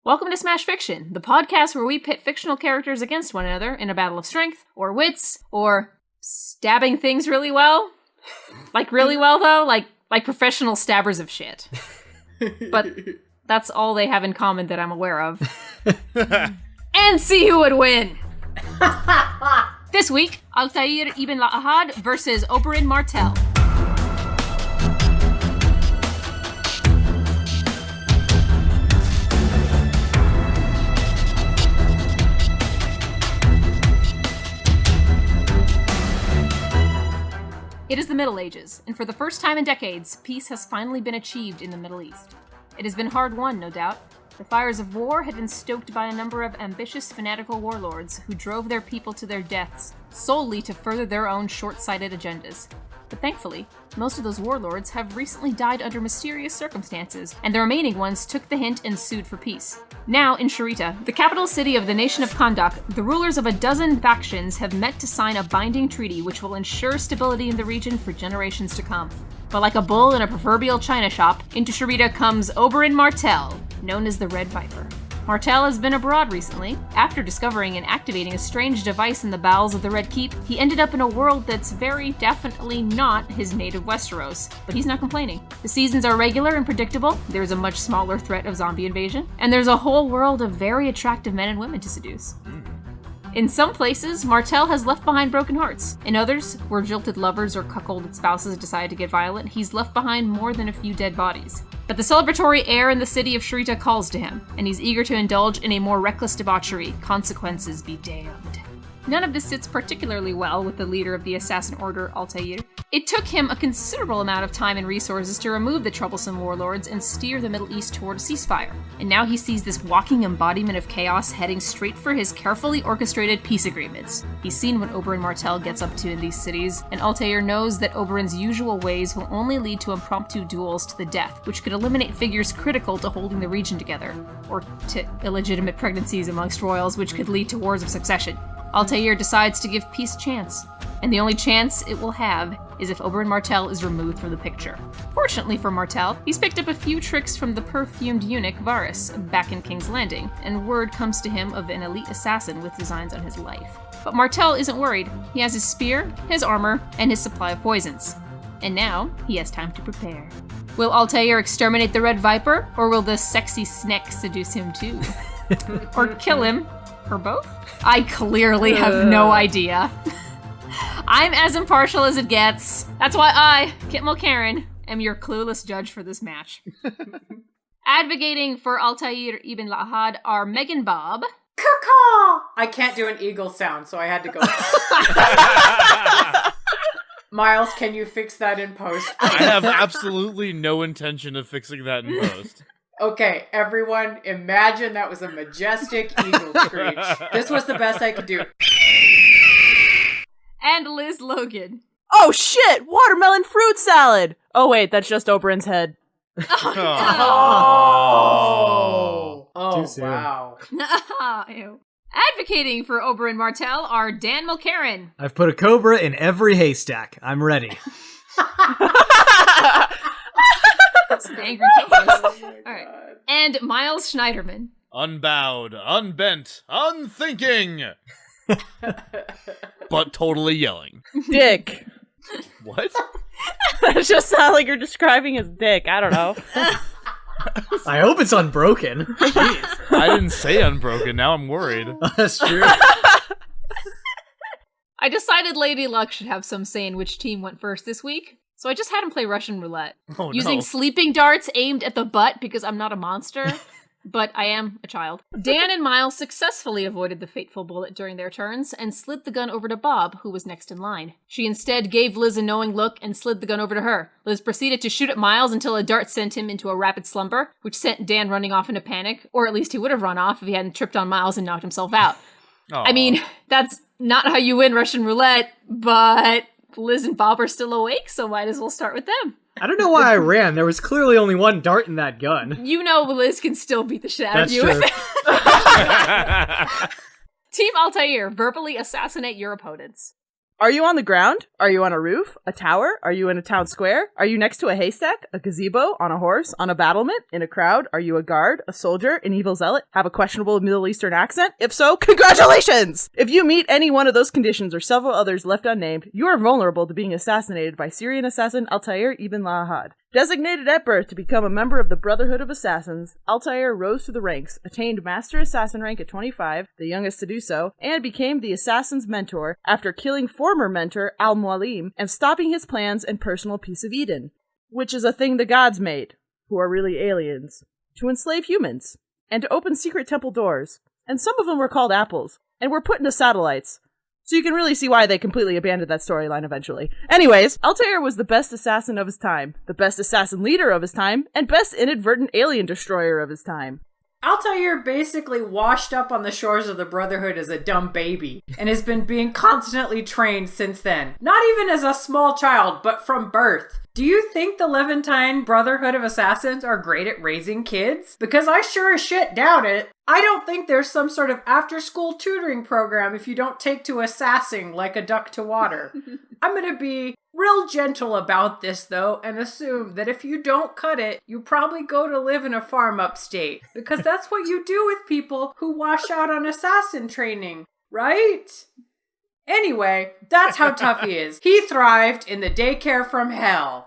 Welcome to Smash Fiction, the podcast where we pit fictional characters against one another in a battle of strength, or wits, or stabbing things really well. Like really well, though? Like professional stabbers of shit. But that's all they have in common that I'm aware of. And see who would win! This week, Altaïr Ibn-La'Ahad versus Oberyn Martell. It is the Middle Ages, and for the first time in decades, peace has finally been achieved in the Middle East. It has been hard won, no doubt. The fires of war had been stoked by a number of ambitious, fanatical warlords who drove their people to their deaths solely to further their own short-sighted agendas. But thankfully, most of those warlords have recently died under mysterious circumstances, and the remaining ones took the hint and sued for peace. Now, in Sharita, the capital city of the nation of Kondak, the rulers of a dozen factions have met to sign a binding treaty which will ensure stability in the region for generations to come. But like a bull in a proverbial china shop, into Sharita comes Oberyn Martell, known as the Red Viper. Martell has been abroad recently. After discovering and activating a strange device in the bowels of the Red Keep, he ended up in a world that's very definitely not his native Westeros, but he's not complaining. The seasons are regular and predictable, there's a much smaller threat of zombie invasion, and there's a whole world of very attractive men and women to seduce. In some places, Martell has left behind broken hearts. In others, where jilted lovers or cuckolded spouses decide to get violent, he's left behind more than a few dead bodies. But the celebratory air in the city of Sharita calls to him, and he's eager to indulge in a more reckless debauchery. Consequences be damned. None of this sits particularly well with the leader of the assassin order, Altaïr. It took him a considerable amount of time and resources to remove the troublesome warlords and steer the Middle East toward a ceasefire. And now he sees this walking embodiment of chaos heading straight for his carefully orchestrated peace agreements. He's seen what Oberyn Martell gets up to in these cities, and Altaïr knows that Oberyn's usual ways will only lead to impromptu duels to the death, which could eliminate figures critical to holding the region together, or to illegitimate pregnancies amongst royals, which could lead to wars of succession. Altaïr decides to give peace a chance, and the only chance it will have is if Oberyn Martell is removed from the picture. Fortunately for Martell, he's picked up a few tricks from the perfumed eunuch Varys back in King's Landing, and word comes to him of an elite assassin with designs on his life. But Martell isn't worried. He has his spear, his armor, and his supply of poisons. And now, he has time to prepare. Will Altaïr exterminate the Red Viper, or will the sexy Sneck seduce him too? Or kill him? Or both? I clearly have no idea. I'm as impartial as it gets. That's why I, Kit Mulcairn, am your clueless judge for this match. Advocating for Altaïr Ibn-La'Ahad are Megan Bob. Caw-caw! I can't do an eagle sound, so I had to go. Miles, can you fix that in post? I have absolutely no intention of fixing that in post. Okay, everyone, imagine that was a majestic eagle screech. This was the best I could do. And Liz Logan. Oh shit! Watermelon fruit salad! Oh wait, that's just Oberyn's head. Oh, Too soon. Wow. Ew. Advocating for Oberyn Martell are Dan Mulcairn. I've put a cobra in every haystack. I'm ready. That's an angry toast. All right. And Miles Schneiderman. Unbowed, unbent, unthinking! But totally yelling. Dick. What? That just sounds like you're describing his dick. I don't know. I hope it's unbroken. Jeez. I didn't say unbroken, now I'm worried. That's true. I decided Lady Luck should have some say in which team went first this week, so I just had him play Russian roulette. Oh, using no. sleeping darts aimed at the butt because I'm not a monster, but I am a child. Dan and Miles successfully avoided the fateful bullet during their turns and slid the gun over to Bob, who was next in line. She instead gave Liz a knowing look and slid the gun over to her. Liz proceeded to shoot at Miles until a dart sent him into a rapid slumber, which sent Dan running off into panic, or at least he would have run off if he hadn't tripped on Miles and knocked himself out. Aww. I mean, that's not how you win Russian roulette, but Liz and Bob are still awake, so might as well start with them. I don't know why I ran. There was clearly only one dart in that gun. You know Liz can still beat the shit out of That's you true. with it. Team Altaïr, verbally assassinate your opponents. Are you on the ground? Are you on a roof? A tower? Are you in a town square? Are you next to a haystack? A gazebo? On a horse? On a battlement? In a crowd? Are you a guard? A soldier? An evil zealot? Have a questionable Middle Eastern accent? If so, congratulations! If you meet any one of those conditions or several others left unnamed, you are vulnerable to being assassinated by Syrian assassin Altaïr Ibn-La'Ahad. Designated at birth to become a member of the Brotherhood of Assassins, Altaïr rose through the ranks, attained Master Assassin rank at 25, the youngest to do so, and became the Assassin's mentor after killing former mentor Al-Mualim and stopping his plans and personal piece of Eden, which is a thing the gods made, who are really aliens, to enslave humans, and to open secret temple doors, and some of them were called apples, and were put into satellites. So you can really see why they completely abandoned that storyline eventually. Anyways, Altaïr was the best assassin of his time, the best assassin leader of his time, and best inadvertent alien destroyer of his time. Altaïr basically washed up on the shores of the Brotherhood as a dumb baby, and has been being constantly trained since then. Not even as a small child, but from birth. Do you think the Levantine Brotherhood of Assassins are great at raising kids? Because I sure as shit doubt it. I don't think there's some sort of after-school tutoring program if you don't take to assassing like a duck to water. I'm gonna be real gentle about this, though, and assume that if you don't cut it, you probably go to live in a farm upstate. Because that's what you do with people who wash out on assassin training, right? Anyway, that's how tough he is. He thrived in the daycare from hell.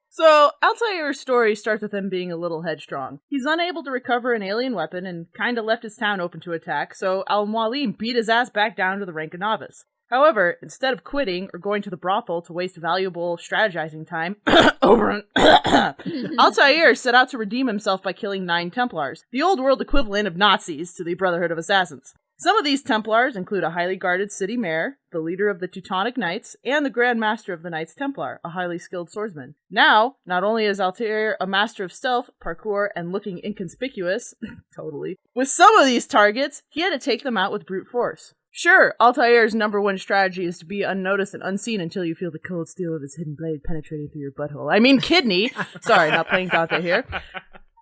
So, Altaïr's story starts with him being a little headstrong. He's unable to recover an alien weapon and kinda left his town open to attack, so Al-Mualim beat his ass back down to the rank of novice. However, instead of quitting or going to the brothel to waste valuable strategizing time, Oberyn Altaïr set out to redeem himself by killing 9 Templars, the old world equivalent of Nazis to the Brotherhood of Assassins. Some of these Templars include a highly guarded city mayor, the leader of the Teutonic Knights, and the Grand Master of the Knights Templar, a highly skilled swordsman. Now, not only is Altaïr a master of stealth, parkour, and looking inconspicuous, totally, with some of these targets, he had to take them out with brute force. Sure, Altaïr's number one strategy is to be unnoticed and unseen until you feel the cold steel of his hidden blade penetrating through your butthole. I mean kidney! Sorry, not playing Dante here.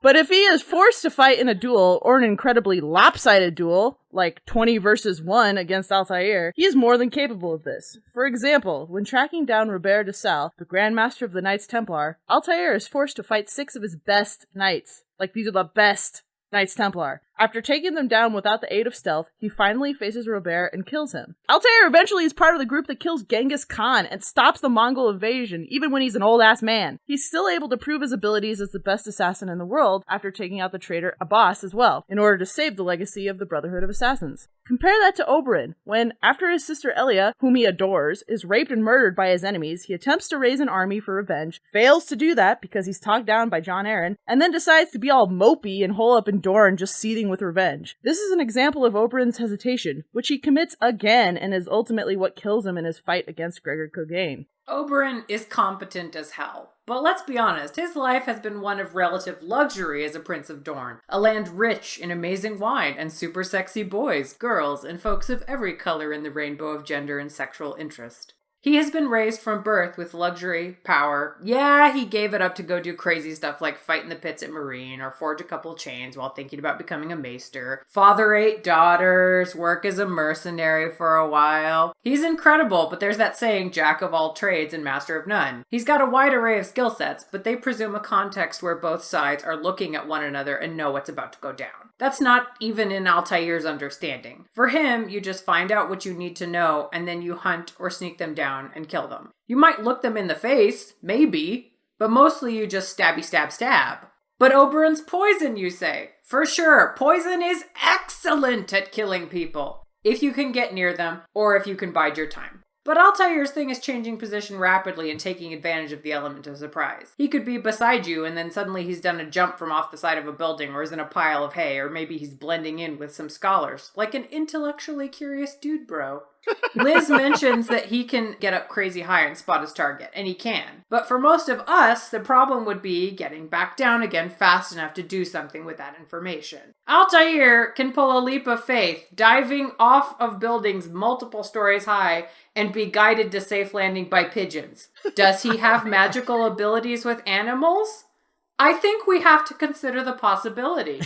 But if he is forced to fight in a duel, or an incredibly lopsided duel, like 20 versus 1 against Altaïr, he is more than capable of this. For example, when tracking down Robert de Salle, the Grand Master of the Knights Templar, Altaïr is forced to fight 6 of his best knights. Like, these are the best Knights Templar. After taking them down without the aid of stealth, he finally faces Robert and kills him. Altaïr eventually is part of the group that kills Genghis Khan and stops the Mongol invasion, even when he's an old-ass man. He's still able to prove his abilities as the best assassin in the world after taking out the traitor Abbas as well, in order to save the legacy of the Brotherhood of Assassins. Compare that to Oberyn, when, after his sister Elia, whom he adores, is raped and murdered by his enemies, he attempts to raise an army for revenge, fails to do that because he's talked down by Jon Arryn, and then decides to be all mopey and hole up in Dorne just seething with revenge. This is an example of Oberyn's hesitation, which he commits again and is ultimately what kills him in his fight against Gregor Clegane. Oberyn is competent as hell. But let's be honest, his life has been one of relative luxury as a Prince of Dorne. A land rich in amazing wine and super sexy boys, girls, and folks of every color in the rainbow of gender and sexual interest. He has been raised from birth with luxury, power. Yeah, he gave it up to go do crazy stuff like fight in the pits at Marine or forge a couple chains while thinking about becoming a maester. Father 8 daughters, work as a mercenary for a while. He's incredible, but there's that saying, jack of all trades and master of none. He's got a wide array of skill sets, but they presume a context where both sides are looking at one another and know what's about to go down. That's not even in Altaïr's understanding. For him, you just find out what you need to know, and then you hunt or sneak them down and kill them. You might look them in the face, maybe, but mostly you just stabby stab stab. But Oberyn's poison, you say? For sure, poison is excellent at killing people, if you can get near them, or if you can bide your time. But Altaïr's thing is changing position rapidly and taking advantage of the element of surprise. He could be beside you and then suddenly he's done a jump from off the side of a building or is in a pile of hay, or maybe he's blending in with some scholars, like an intellectually curious dude bro. Liz mentions that he can get up crazy high and spot his target, and he can. But for most of us, the problem would be getting back down again fast enough to do something with that information. Altaïr can pull a leap of faith, diving off of buildings multiple stories high, and be guided to safe landing by pigeons. Does he have magical abilities with animals? I think we have to consider the possibility.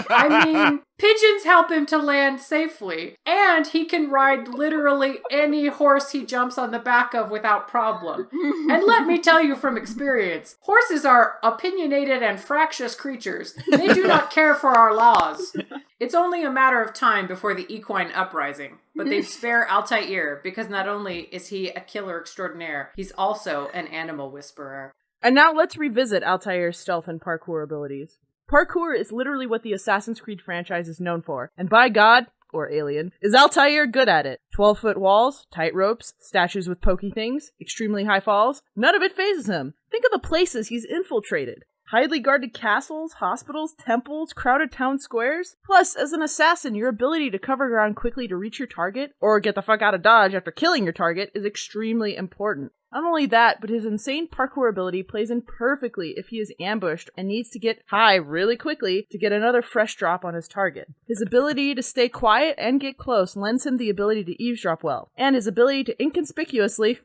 I mean, Pigeons help him to land safely, and he can ride literally any horse he jumps on the back of without problem. And let me tell you from experience, horses are opinionated and fractious creatures. They do not care for our laws. It's only a matter of time before the equine uprising, but they spare Altaïr because not only is he a killer extraordinaire, he's also an animal whisperer. And now let's revisit Altair's stealth and parkour abilities. Parkour is literally what the Assassin's Creed franchise is known for, and by God, or alien, is Altaïr good at it. 12-foot walls, tight ropes, statues with pokey things, extremely high falls, none of it phases him. Think of the places he's infiltrated. Highly guarded castles, hospitals, temples, crowded town squares. Plus, as an assassin, your ability to cover ground quickly to reach your target, or get the fuck out of dodge after killing your target, is extremely important. Not only that, but his insane parkour ability plays in perfectly if he is ambushed and needs to get high really quickly to get another fresh drop on his target. His ability to stay quiet and get close lends him the ability to eavesdrop well, and his ability to inconspicuously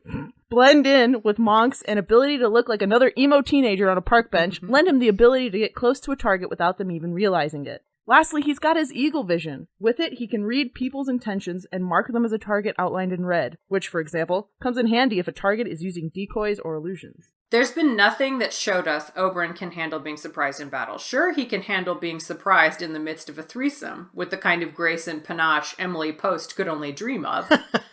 blend in with monks and ability to look like another emo teenager on a park bench lend him the ability to get close to a target without them even realizing it. Lastly, he's got his eagle vision. With it, he can read people's intentions and mark them as a target outlined in red, which, for example, comes in handy if a target is using decoys or illusions. There's been nothing that showed us Oberyn can handle being surprised in battle. Sure, he can handle being surprised in the midst of a threesome, with the kind of grace and panache Emily Post could only dream of.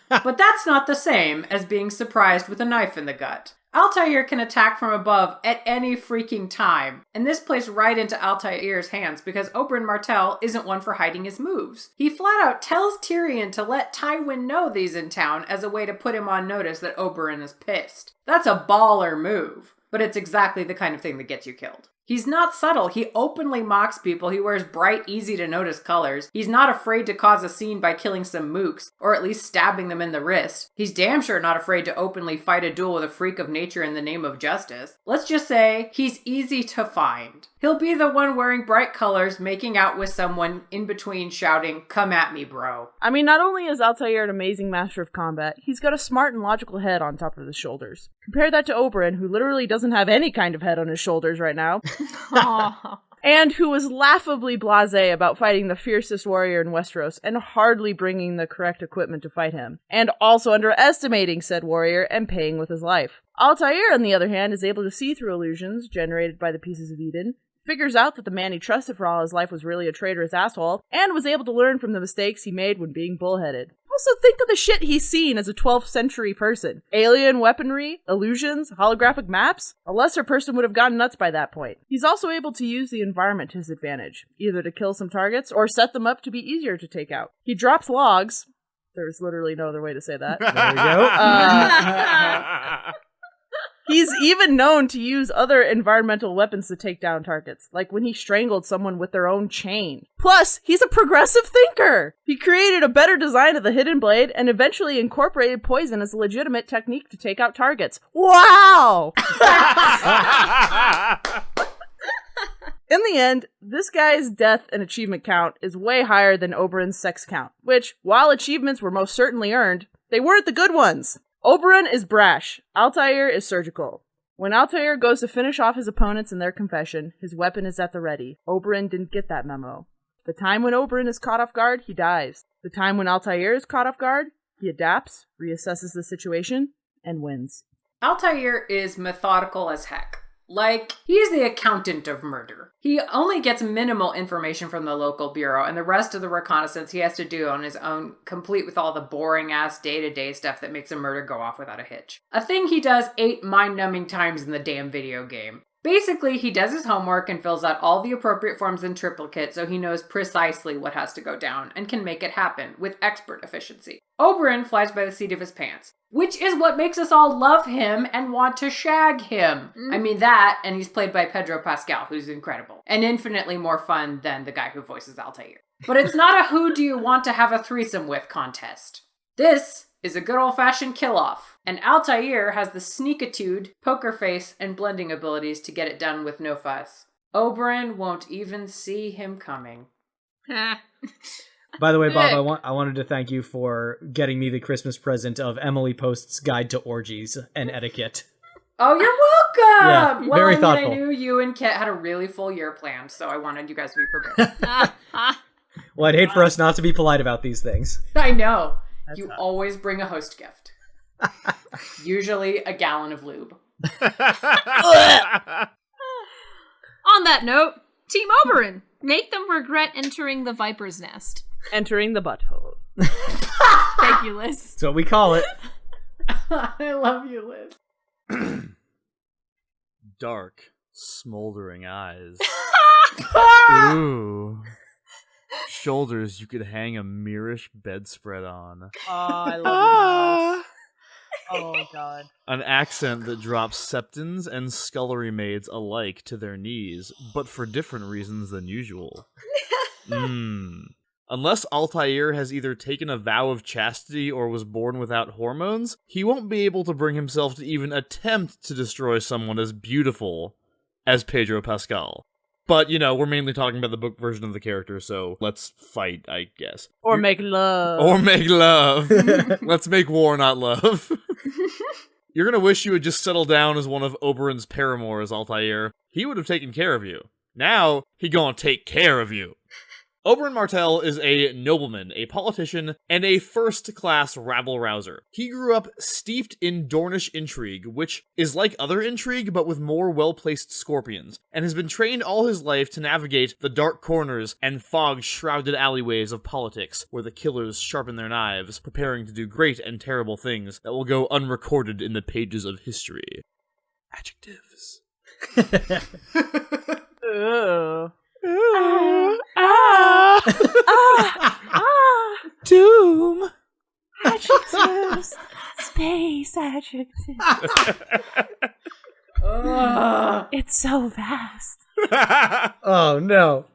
But that's not the same as being surprised with a knife in the gut. Altaïr can attack from above at any freaking time, and this plays right into Altaïr's hands because Oberyn Martell isn't one for hiding his moves. He flat out tells Tyrion to let Tywin know that he's in town as a way to put him on notice that Oberyn is pissed. That's a baller move, but it's exactly the kind of thing that gets you killed. He's not subtle. He openly mocks people. He wears bright, easy-to-notice colors. He's not afraid to cause a scene by killing some mooks, or at least stabbing them in the wrist. He's damn sure not afraid to openly fight a duel with a freak of nature in the name of justice. Let's just say, he's easy to find. He'll be the one wearing bright colors, making out with someone in between shouting, "Come at me, bro." I mean, not only is Altaïr an amazing master of combat, he's got a smart and logical head on top of his shoulders. Compare that to Oberyn, who literally doesn't have any kind of head on his shoulders right now. And who was laughably blasé about fighting the fiercest warrior in Westeros and hardly bringing the correct equipment to fight him, and also underestimating said warrior and paying with his life. Altaïr, on the other hand, is able to see through illusions generated by the Pieces of Eden, figures out that the man he trusted for all his life was really a traitorous asshole, and was able to learn from the mistakes he made when being bullheaded. Also, think of the shit he's seen as a 12th century person. Alien weaponry, illusions, holographic maps? A lesser person would have gone nuts by that point. He's also able to use the environment to his advantage, either to kill some targets or set them up to be easier to take out. He drops logs. There's literally no other way to say that. There we go. He's even known to use other environmental weapons to take down targets, like when he strangled someone with their own chain. Plus, he's a progressive thinker! He created a better design of the hidden blade and eventually incorporated poison as a legitimate technique to take out targets. Wow! In the end, this guy's death and achievement count is way higher than Oberyn's sex count, which, while achievements were most certainly earned, they weren't the good ones. Oberyn is brash. Altaïr is surgical. When Altaïr goes to finish off his opponents in their confession, his weapon is at the ready. Oberyn didn't get that memo. The time when Oberyn is caught off guard, he dies. The time when Altaïr is caught off guard, he adapts, reassesses the situation, and wins. Altaïr is methodical as heck. Like, he's the accountant of murder. He only gets minimal information from the local bureau, and the rest of the reconnaissance he has to do on his own, complete with all the boring-ass day-to-day stuff that makes a murder go off without a hitch. A thing he does 8 mind-numbing times in the damn video game. Basically, he does his homework and fills out all the appropriate forms in triplicate so he knows precisely what has to go down and can make it happen with expert efficiency. Oberyn flies by the seat of his pants, which is what makes us all love him and want to shag him. I mean that, and he's played by Pedro Pascal, who's incredible, and infinitely more fun than the guy who voices Altaïr. But it's not a who do you want to have a threesome with contest. This is a good old-fashioned kill-off, and Altaïr has the sneakitude, poker face, and blending abilities to get it done with no fuss. Oberyn won't even see him coming. By the way, Bob, I wanted to thank you for getting me the Christmas present of Emily Post's Guide to Orgies and Etiquette. Oh, you're welcome! Yeah, very thoughtful. I knew you and Kit had a really full year planned, so I wanted you guys to be prepared. Well, Well, I'd hate for us not to be polite about these things. I know. That's You hot. always bring a host gift. Usually a gallon of lube. On that note, Team Oberyn, make them regret entering the Viper's Nest. Entering the butthole. Thank you, Liz. That's what we call it. I love you, Liz. Dark, smoldering eyes. Ah! Ooh. Shoulders you could hang a mirrorish bedspread on. Oh, I love it. Oh, God. An accent that drops septons and scullery maids alike to their knees, but for different reasons than usual. Unless Altaïr has either taken a vow of chastity or was born without hormones, he won't be able to bring himself to even attempt to destroy someone as beautiful as Pedro Pascal. But, we're mainly talking about the book version of the character, so let's fight, I guess. Or make love. Or make love. Let's make war, not love. You're gonna wish you had just settled down as one of Oberyn's paramours, Altaïr. He would have taken care of you. Now, he gonna take care of you. Oberyn Martell is a nobleman, a politician, and a first-class rabble-rouser. He grew up steeped in Dornish intrigue, which is like other intrigue, but with more well-placed scorpions, and has been trained all his life to navigate the dark corners and fog-shrouded alleyways of politics, where the killers sharpen their knives, preparing to do great and terrible things that will go unrecorded in the pages of history. Adjectives. Ugh. Doom. Adjectives. Space adjectives. It's so vast. Oh, no.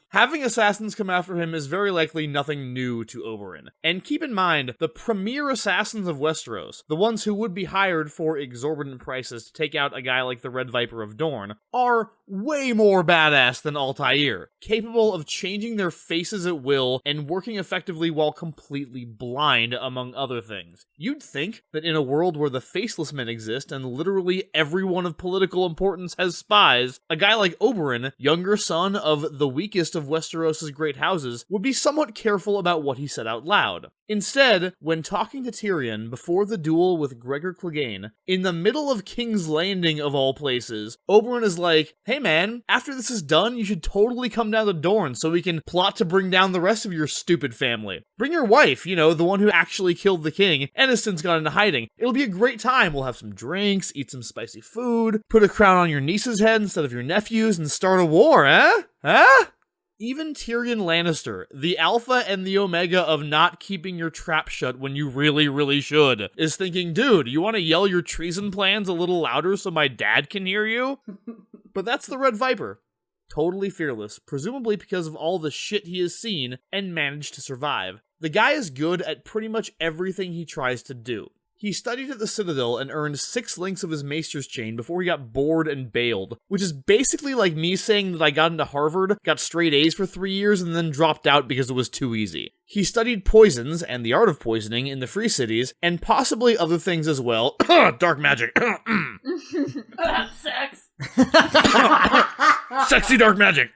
Having assassins come after him is very likely nothing new to Oberyn. And keep in mind, the premier assassins of Westeros, the ones who would be hired for exorbitant prices to take out a guy like the Red Viper of Dorne, are way more badass than Altaïr, capable of changing their faces at will and working effectively while completely blind, among other things. You'd think that in a world where the faceless men exist and literally everyone of political importance has spies, a guy like Oberyn, younger son of the weakest of Westeros' great houses, would be somewhat careful about what he said out loud. Instead, when talking to Tyrion before the duel with Gregor Clegane, in the middle of King's Landing of all places, Oberyn is like, hey man, after this is done, you should totally come down to Dorne so we can plot to bring down the rest of your stupid family. Bring your wife, the one who actually killed the king and has since gone into hiding. It'll be a great time. We'll have some drinks, eat some spicy food, put a crown on your niece's head instead of your nephew's, and start a war, eh? Huh? Even Tyrion Lannister, the alpha and the omega of not keeping your trap shut when you really, really should, is thinking, dude, you want to yell your treason plans a little louder so my dad can hear you? But that's the Red Viper. Totally fearless, presumably because of all the shit he has seen and managed to survive. The guy is good at pretty much everything he tries to do. He studied at the Citadel and earned 6 links of his maester's chain before he got bored and bailed, which is basically like me saying that I got into Harvard, got straight A's for 3 years, and then dropped out because it was too easy. He studied poisons and the art of poisoning in the Free Cities, and possibly other things as well. Dark magic. Sex. Sexy dark magic.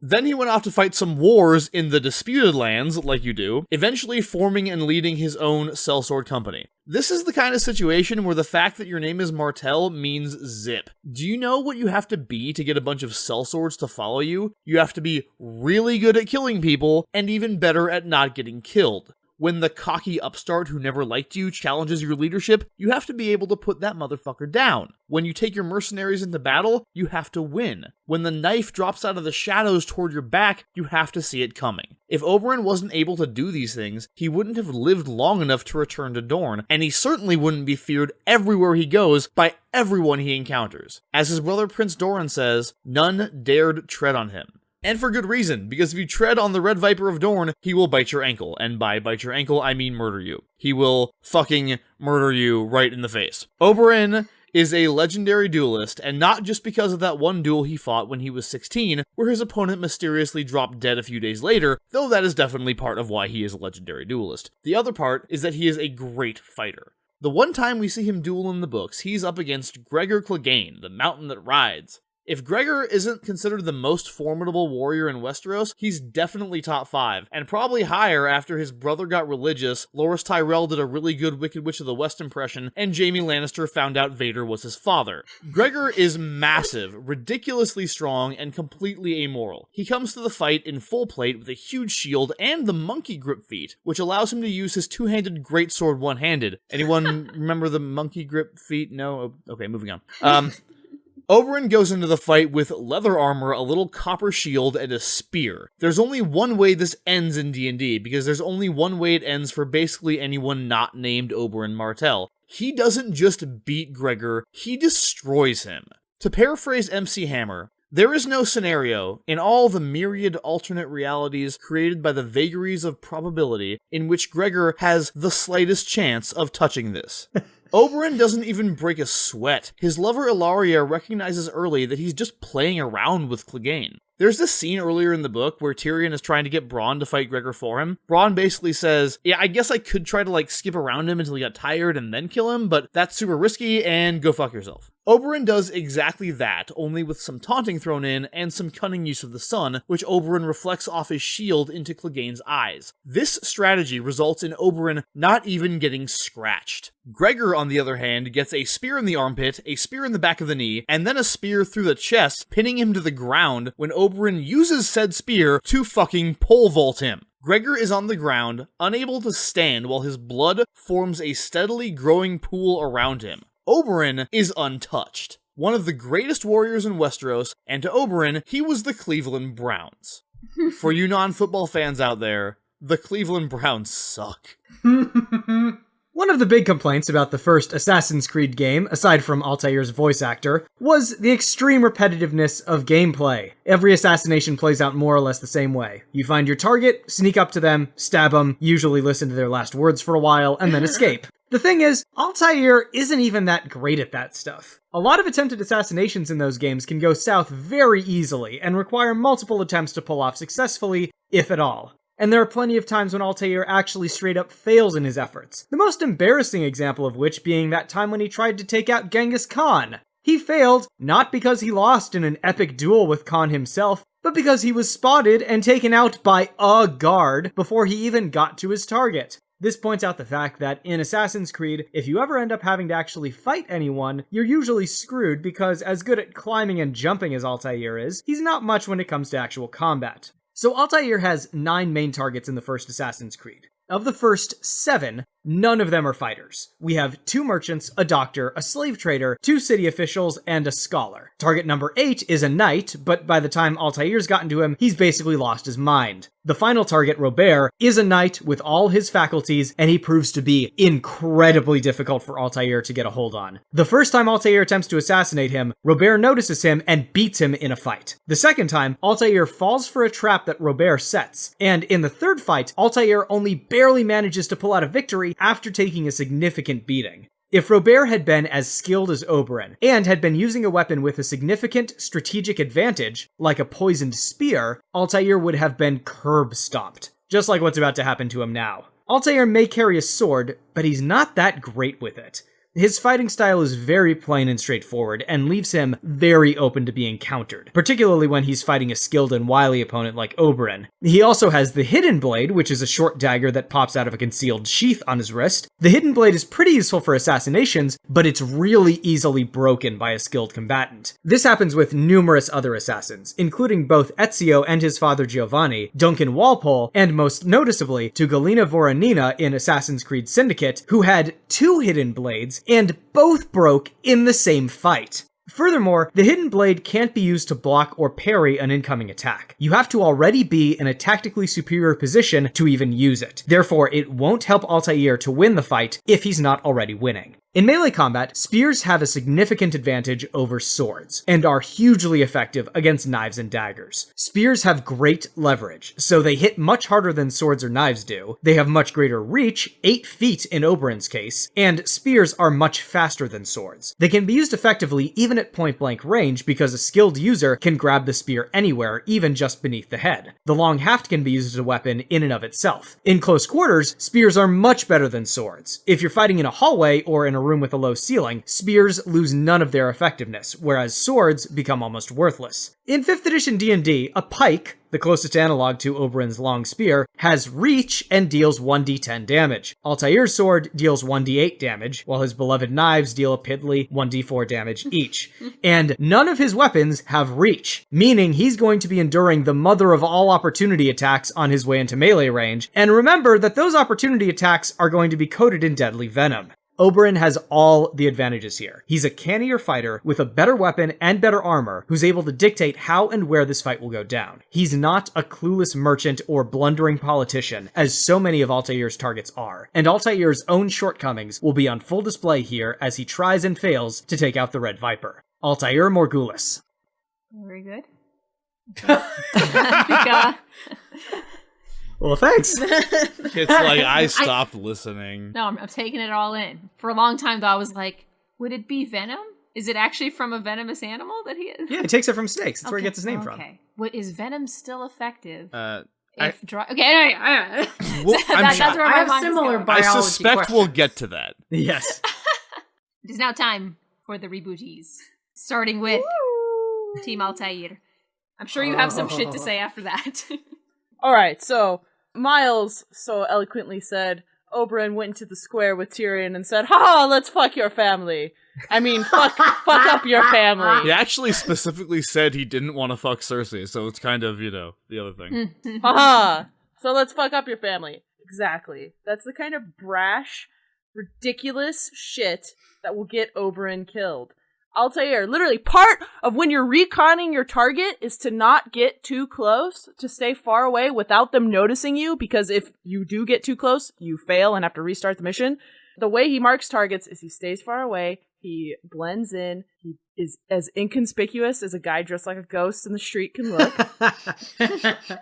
Then he went off to fight some wars in the Disputed Lands, like you do, eventually forming and leading his own sellsword company. This is the kind of situation where the fact that your name is Martell means zip. Do you know what you have to be to get a bunch of sellswords to follow you? You have to be really good at killing people, and even better at not getting killed. When the cocky upstart who never liked you challenges your leadership, you have to be able to put that motherfucker down. When you take your mercenaries into battle, you have to win. When the knife drops out of the shadows toward your back, you have to see it coming. If Oberyn wasn't able to do these things, he wouldn't have lived long enough to return to Dorne, and he certainly wouldn't be feared everywhere he goes by everyone he encounters. As his brother Prince Doran says, none dared tread on him. And for good reason, because if you tread on the Red Viper of Dorne, he will bite your ankle. And by bite your ankle, I mean murder you. He will fucking murder you right in the face. Oberyn is a legendary duelist, and not just because of that one duel he fought when he was 16, where his opponent mysteriously dropped dead a few days later, though that is definitely part of why he is a legendary duelist. The other part is that he is a great fighter. The one time we see him duel in the books, he's up against Gregor Clegane, the mountain that rides. If Gregor isn't considered the most formidable warrior in Westeros, he's definitely top 5, and probably higher after his brother got religious, Loras Tyrell did a really good Wicked Witch of the West impression, and Jaime Lannister found out Vader was his father. Gregor is massive, ridiculously strong, and completely amoral. He comes to the fight in full plate with a huge shield and the monkey grip feat, which allows him to use his two-handed greatsword one-handed. Anyone remember the monkey grip feat? No? Okay, moving on. Oberyn goes into the fight with leather armor, a little copper shield, and a spear. There's only one way this ends in D&D, because there's only one way it ends for basically anyone not named Oberyn Martell. He doesn't just beat Gregor, he destroys him. To paraphrase MC Hammer, there is no scenario, in all the myriad alternate realities created by the vagaries of probability, in which Gregor has the slightest chance of touching this. Oberyn doesn't even break a sweat. His lover Ilaria recognizes early that he's just playing around with Clegane. There's this scene earlier in the book where Tyrion is trying to get Bronn to fight Gregor for him. Bronn basically says, yeah, I guess I could try to skip around him until he got tired and then kill him, but that's super risky and go fuck yourself. Oberyn does exactly that, only with some taunting thrown in and some cunning use of the sun, which Oberyn reflects off his shield into Clegane's eyes. This strategy results in Oberyn not even getting scratched. Gregor, on the other hand, gets a spear in the armpit, a spear in the back of the knee, and then a spear through the chest, pinning him to the ground when Oberyn uses said spear to fucking pole vault him. Gregor is on the ground, unable to stand while his blood forms a steadily growing pool around him. Oberyn is untouched. One of the greatest warriors in Westeros, and to Oberyn, he was the Cleveland Browns. For you non-football fans out there, the Cleveland Browns suck. One of the big complaints about the first Assassin's Creed game, aside from Altair's voice actor, was the extreme repetitiveness of gameplay. Every assassination plays out more or less the same way. You find your target, sneak up to them, stab them, usually listen to their last words for a while, and then escape. The thing is, Altaïr isn't even that great at that stuff. A lot of attempted assassinations in those games can go south very easily, and require multiple attempts to pull off successfully, if at all. And there are plenty of times when Altaïr actually straight up fails in his efforts. The most embarrassing example of which being that time when he tried to take out Genghis Khan. He failed, not because he lost in an epic duel with Khan himself, but because he was spotted and taken out by a guard before he even got to his target. This points out the fact that in Assassin's Creed, if you ever end up having to actually fight anyone, you're usually screwed because as good at climbing and jumping as Altaïr is, he's not much when it comes to actual combat. So Altaïr has 9 main targets in the first Assassin's Creed. Of the first 7, none of them are fighters. We have 2 merchants, a doctor, a slave trader, 2 city officials, and a scholar. Target number 8 is a knight, but by the time Altaïr's gotten to him, he's basically lost his mind. The final target, Robert, is a knight with all his faculties, and he proves to be incredibly difficult for Altaïr to get a hold on. The first time Altaïr attempts to assassinate him, Robert notices him and beats him in a fight. The second time, Altaïr falls for a trap that Robert sets, and in the third fight, Altaïr only barely manages to pull out a victory after taking a significant beating. If Robert had been as skilled as Oberyn, and had been using a weapon with a significant strategic advantage, like a poisoned spear, Altaïr would have been curb-stomped, just like what's about to happen to him now. Altaïr may carry a sword, but he's not that great with it. His fighting style is very plain and straightforward, and leaves him very open to being countered, particularly when he's fighting a skilled and wily opponent like Oberyn. He also has the Hidden Blade, which is a short dagger that pops out of a concealed sheath on his wrist. The Hidden Blade is pretty useful for assassinations, but it's really easily broken by a skilled combatant. This happens with numerous other assassins, including both Ezio and his father Giovanni, Duncan Walpole, and most noticeably to Galina Voronina in Assassin's Creed Syndicate, who had 2 Hidden Blades, and both broke in the same fight. Furthermore, the Hidden Blade can't be used to block or parry an incoming attack. You have to already be in a tactically superior position to even use it. Therefore, it won't help Altaïr to win the fight if he's not already winning. In melee combat, spears have a significant advantage over swords, and are hugely effective against knives and daggers. Spears have great leverage, so they hit much harder than swords or knives do. They have much greater reach, 8 feet in Oberyn's case, and spears are much faster than swords. They can be used effectively even at point-blank range because a skilled user can grab the spear anywhere, even just beneath the head. The long haft can be used as a weapon in and of itself. In close quarters, spears are much better than swords. If you're fighting in a hallway or in a room with a low ceiling, spears lose none of their effectiveness, whereas swords become almost worthless. In 5th edition D&D, a pike, the closest analog to Oberyn's long spear, has reach and deals 1d10 damage. Altair's sword deals 1d8 damage, while his beloved knives deal a piddly 1d4 damage each. And none of his weapons have reach, meaning he's going to be enduring the mother of all opportunity attacks on his way into melee range. And remember that those opportunity attacks are going to be coated in deadly venom. Oberyn has all the advantages here. He's a cannier fighter with a better weapon and better armor who's able to dictate how and where this fight will go down. He's not a clueless merchant or blundering politician, as so many of Altair's targets are. And Altair's own shortcomings will be on full display here as he tries and fails to take out the Red Viper. Altaïr Morghulis. Very good. Okay. Well, thanks. It's like I stopped listening. No, I'm taking it all in. For a long time, though, I was like, would it be venom? Is it actually from a venomous animal that he is? Yeah, he takes it from snakes. That's where he gets his name from. Okay. What, is venom still effective? Well, that's where my I have mind is similar going. biology I suspect questions. we'll get to that. Yes. It is now time for the rebooties. Starting with Team Altaïr. I'm sure you have some shit to say after that. Alright, so Miles so eloquently said, Oberyn went into the square with Tyrion and said, "Ha, let's fuck your family. I mean, fuck up your family." He actually specifically said he didn't want to fuck Cersei, so it's kind of, the other thing. Ha. So let's fuck up your family. Exactly. That's the kind of brash, ridiculous shit that will get Oberyn killed. Altaïr, literally part of when you're reconning your target is to not get too close, to stay far away without them noticing you, because if you do get too close, you fail and have to restart the mission. The way he marks targets is he stays far away, he blends in, he is as inconspicuous as a guy dressed like a ghost in the street can look.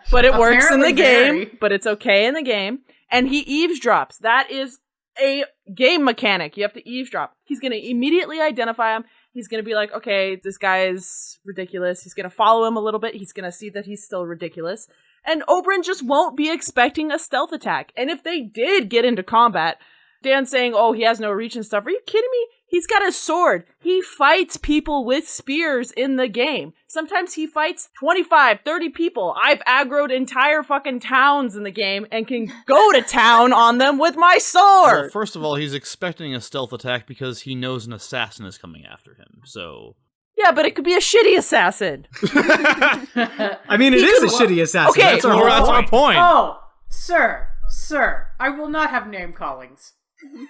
But it works in the game, but it's okay in the game. And he eavesdrops. That is a game mechanic. You have to eavesdrop. He's going to immediately identify him. He's going to be like, okay, this guy is ridiculous. He's going to follow him a little bit. He's going to see that he's still ridiculous. And Oberyn just won't be expecting a stealth attack. And if they did get into combat, Dan's saying, oh, he has no reach and stuff. Are you kidding me? He's got a sword. He fights people with spears in the game. Sometimes he fights 25, 30 people. I've aggroed entire fucking towns in the game and can go to town on them with my sword. Well, first of all, he's expecting a stealth attack because he knows an assassin is coming after him, so... Yeah, but it could be a shitty assassin. I mean, it is a shitty assassin. Okay, that's our point. Oh, sir, I will not have name callings.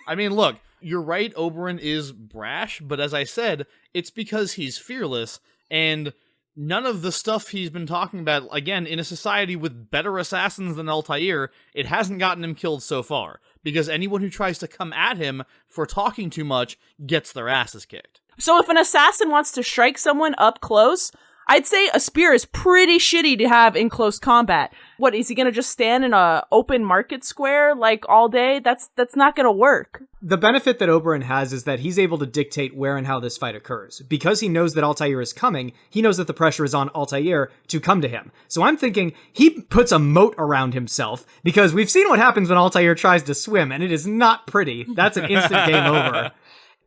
I mean, look, you're right, Oberyn is brash, but as I said, it's because he's fearless, and none of the stuff he's been talking about, again, in a society with better assassins than Altaïr, it hasn't gotten him killed so far, because anyone who tries to come at him for talking too much gets their asses kicked. So if an assassin wants to strike someone up close, I'd say a spear is pretty shitty to have in close combat. What, is he going to just stand in a open market square like all day? That's not going to work. The benefit that Oberyn has is that he's able to dictate where and how this fight occurs. Because he knows that Altaïr is coming, he knows that the pressure is on Altaïr to come to him. So I'm thinking he puts a moat around himself, because we've seen what happens when Altaïr tries to swim, and it is not pretty. That's an instant game over.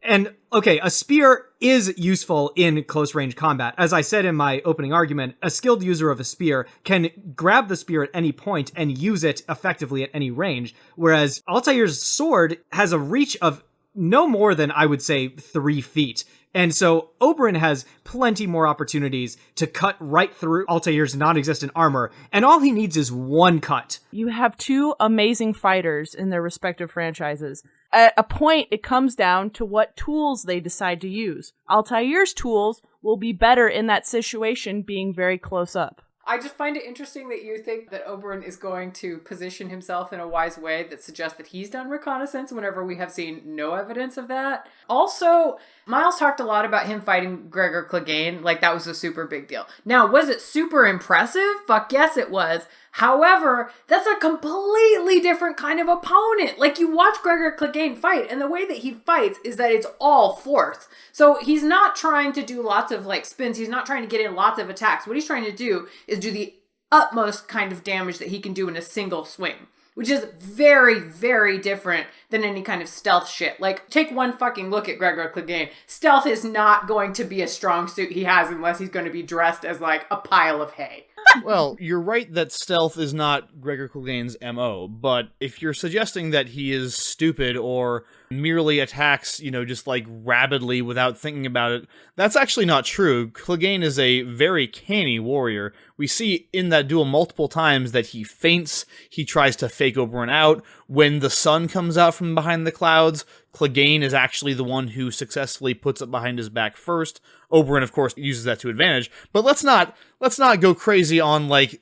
And, okay, a spear is useful in close-range combat. As I said in my opening argument, a skilled user of a spear can grab the spear at any point and use it effectively at any range, whereas Altaïr's sword has a reach of no more than, I would say, 3 feet. And so Oberyn has plenty more opportunities to cut right through Altaïr's non-existent armor, and all he needs is one cut. You have two amazing fighters in their respective franchises. At a point, it comes down to what tools they decide to use. Altaïr's tools will be better in that situation being very close up. I just find it interesting that you think that Oberyn is going to position himself in a wise way that suggests that he's done reconnaissance whenever we have seen no evidence of that. Also, Miles talked a lot about him fighting Gregor Clegane, like that was a super big deal. Now, was it super impressive? Fuck yes, it was. However, that's a completely different kind of opponent. Like, you watch Gregor Clegane fight, and the way that he fights is that it's all force. So he's not trying to do lots of, like, spins. He's not trying to get in lots of attacks. What he's trying to do is do the utmost kind of damage that he can do in a single swing. which is very, very different than any kind of stealth shit. Like, take one fucking look at Gregor Clegane. Stealth is not going to be a strong suit he has unless he's going to be dressed as, like, a pile of hay. Well, you're right that stealth is not Gregor Clegane's MO, but if you're suggesting that he is stupid or merely attacks, just like rabidly without thinking about it, that's actually not true. Clegane is a very canny warrior. We see in that duel multiple times that he feints, he tries to fake Oberyn out. When the sun comes out from behind the clouds, Clegane is actually the one who successfully puts it behind his back first. Oberyn, of course, uses that to advantage. But let's not go crazy on, like,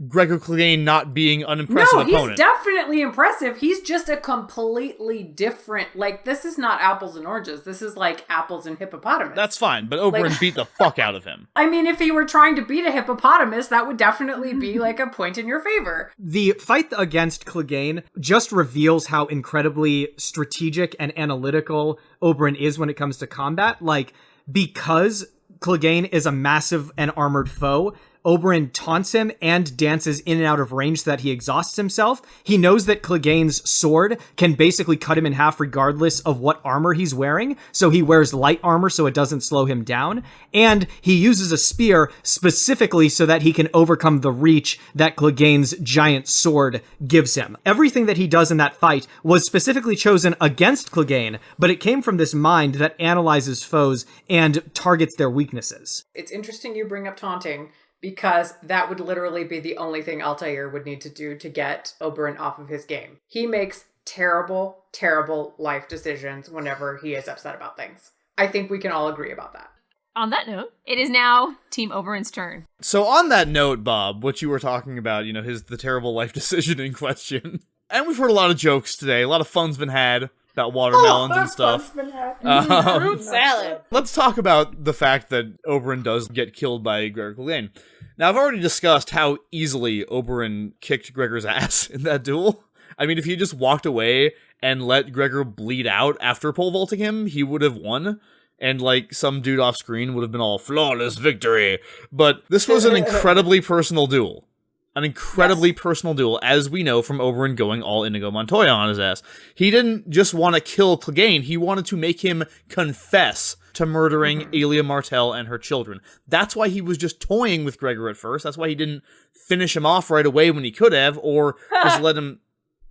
Gregor Clegane not being an impressive opponent. No, he's definitely impressive. He's just a completely different, like, this is not apples and oranges. This is like apples and hippopotamus. That's fine, but Oberyn beat the fuck out of him. I mean, if he were trying to beat a hippopotamus, that would definitely be like a point in your favor. The fight against Clegane just reveals how incredibly strategic and analytical Oberyn is when it comes to combat. Like, because Clegane is a massive and armored foe, Oberyn taunts him and dances in and out of range so that he exhausts himself. He knows that Clegane's sword can basically cut him in half regardless of what armor he's wearing, so he wears light armor so it doesn't slow him down. And he uses a spear specifically so that he can overcome the reach that Clegane's giant sword gives him. Everything that he does in that fight was specifically chosen against Clegane, but it came from this mind that analyzes foes and targets their weaknesses. It's interesting you bring up taunting, because that would literally be the only thing Altaïr would need to do to get Oberyn off of his game. He makes terrible, terrible life decisions whenever he is upset about things. I think we can all agree about that. On that note, it is now Team Oberyn's turn. So on that note, Bob, what you were talking about, the terrible life decision in question. And we've heard a lot of jokes today. A lot of fun's been had about watermelons and stuff. Fruit salad. Let's talk about the fact that Oberyn does get killed by Gregor Clegane. Now, I've already discussed how easily Oberyn kicked Gregor's ass in that duel. I mean, if he just walked away and let Gregor bleed out after pole vaulting him, he would have won. And, like, some dude off screen would have been all, flawless victory. But this was an incredibly personal duel. An incredibly personal duel, as we know from Oberyn going all Inigo Montoya on his ass. He didn't just want to kill Clegane, he wanted to make him confess to murdering Oberyn Martell and her children. That's why he was just toying with Gregor at first. That's why he didn't finish him off right away when he could have, or just let him,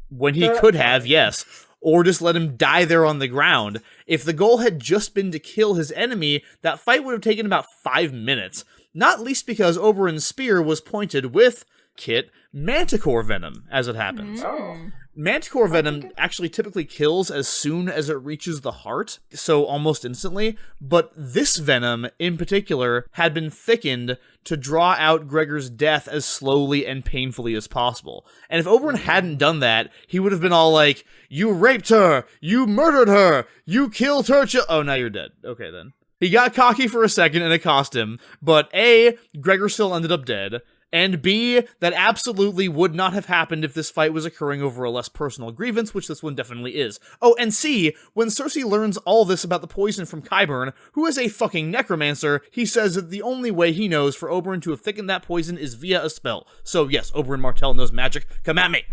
when he could have, yes, or just let him die there on the ground. If the goal had just been to kill his enemy, that fight would have taken about 5 minutes. Not least because Oberyn's spear was pointed with Kit manticore venom, as it happens. Manticore venom actually typically kills as soon as it reaches the heart, so almost instantly, but this venom, in particular, had been thickened to draw out Gregor's death as slowly and painfully as possible. And if Oberyn hadn't done that, he would have been all like, you raped her! You murdered her! You killed her oh, now you're dead. Okay, then. He got cocky for a second and it cost him, but A, Gregor still ended up dead, and B, that absolutely would not have happened if this fight was occurring over a less personal grievance, which this one definitely is. Oh, and C, when Cersei learns all this about the poison from Qyburn, who is a fucking necromancer, he says that the only way he knows for Oberyn to have thickened that poison is via a spell. So yes, Oberyn Martell knows magic. Come at me!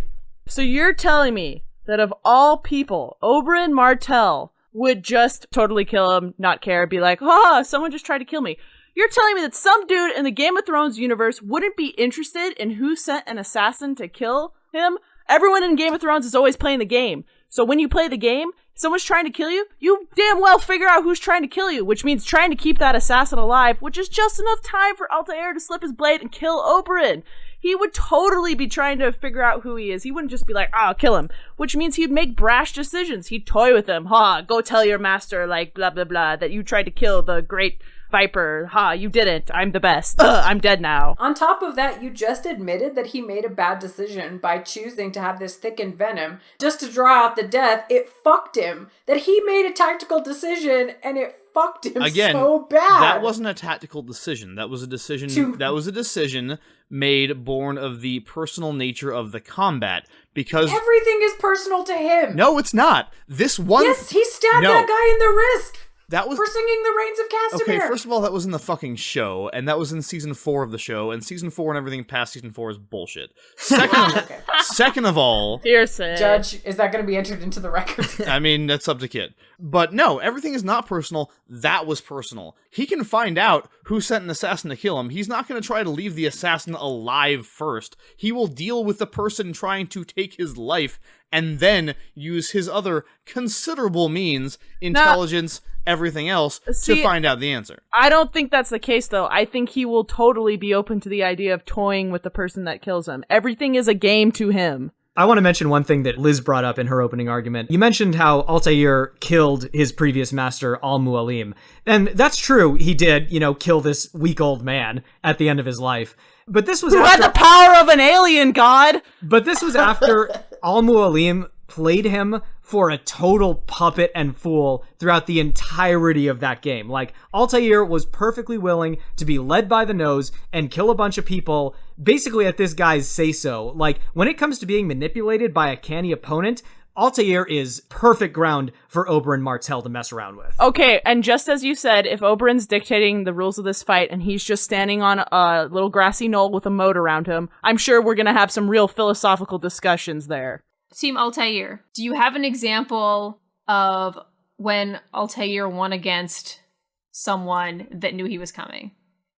So you're telling me that of all people, Oberyn Martell would just totally kill him, not care, be like, someone just tried to kill me. You're telling me that some dude in the Game of Thrones universe wouldn't be interested in who sent an assassin to kill him? Everyone in Game of Thrones is always playing the game. So when you play the game, someone's trying to kill you, you damn well figure out who's trying to kill you, which means trying to keep that assassin alive, which is just enough time for Altaïr to slip his blade and kill Oberyn. He would totally be trying to figure out who he is. He wouldn't just be like, kill him. Which means he'd make brash decisions. He'd toy with him. Go tell your master, like, blah, blah, blah, that you tried to kill the great Viper. You didn't. I'm the best. I'm dead now. On top of that, you just admitted that he made a bad decision by choosing to have this thickened venom just to draw out the death. It fucked him. That he made a tactical decision and it fucked him so bad. That wasn't a tactical decision. That was a decision made born of the personal nature of the combat. Because everything is personal to him. No, it's not. This one. Yes, he stabbed that guy in the wrist. That was for singing the Reigns of Castamere. okay. First of all, that was in the fucking show, and that was in season 4 of the show, and season 4 and everything past season 4 is bullshit. Second of all, Hearsay. Judge, is that going to be entered into the record? I mean, that's up to Kit. But no, everything is not personal. That was personal. He can find out who sent an assassin to kill him. He's not going to try to leave the assassin alive first. He will deal with the person trying to take his life and then use his other considerable means, intelligence, everything else, to find out the answer. I don't think that's the case, though. I think he will totally be open to the idea of toying with the person that kills him. Everything is a game to him. I want to mention one thing that Liz brought up in her opening argument. You mentioned how Altaïr killed his previous master, Al-Mualim. And that's true, he did, kill this weak old man at the end of his life. But this was Who had the power of an alien god! But this was after Al-Mualim played him for a total puppet and fool throughout the entirety of that game. Like, Altaïr was perfectly willing to be led by the nose and kill a bunch of people basically at this guy's say-so. Like, when it comes to being manipulated by a canny opponent, Altaïr is perfect ground for Oberyn Martell to mess around with. Okay, and just as you said, if Oberyn's dictating the rules of this fight and he's just standing on a little grassy knoll with a moat around him, I'm sure we're gonna have some real philosophical discussions there. Team Altaïr, do you have an example of when Altaïr won against someone that knew he was coming?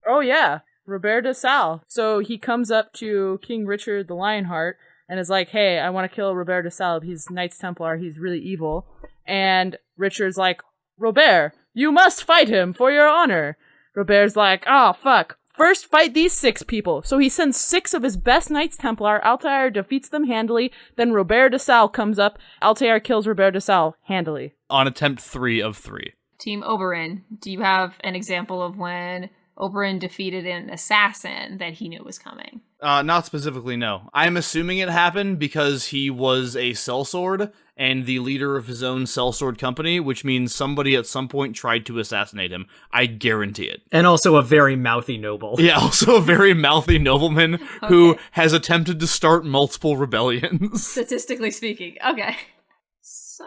Oh yeah, Robert de Salle. So he comes up to King Richard the Lionheart and is like, hey, I want to kill Robert de Salle. He's Knights Templar. He's really evil. And Richard's like, Robert, you must fight him for your honor. Robert's like, oh, fuck. First, fight these 6 people. So he sends 6 of his best Knights Templar. Altaïr defeats them handily. Then Robert de Salle comes up. Altaïr kills Robert de Salle handily. On attempt 3 of 3. Team Oberyn, do you have an example of when Oberyn defeated an assassin that he knew was coming? Not specifically, no. I'm assuming it happened because he was a sellsword and the leader of his own sellsword company, which means somebody at some point tried to assassinate him. I guarantee it. And also a very mouthy noble. Yeah, also a very mouthy nobleman who has attempted to start multiple rebellions. Statistically speaking. Okay. So,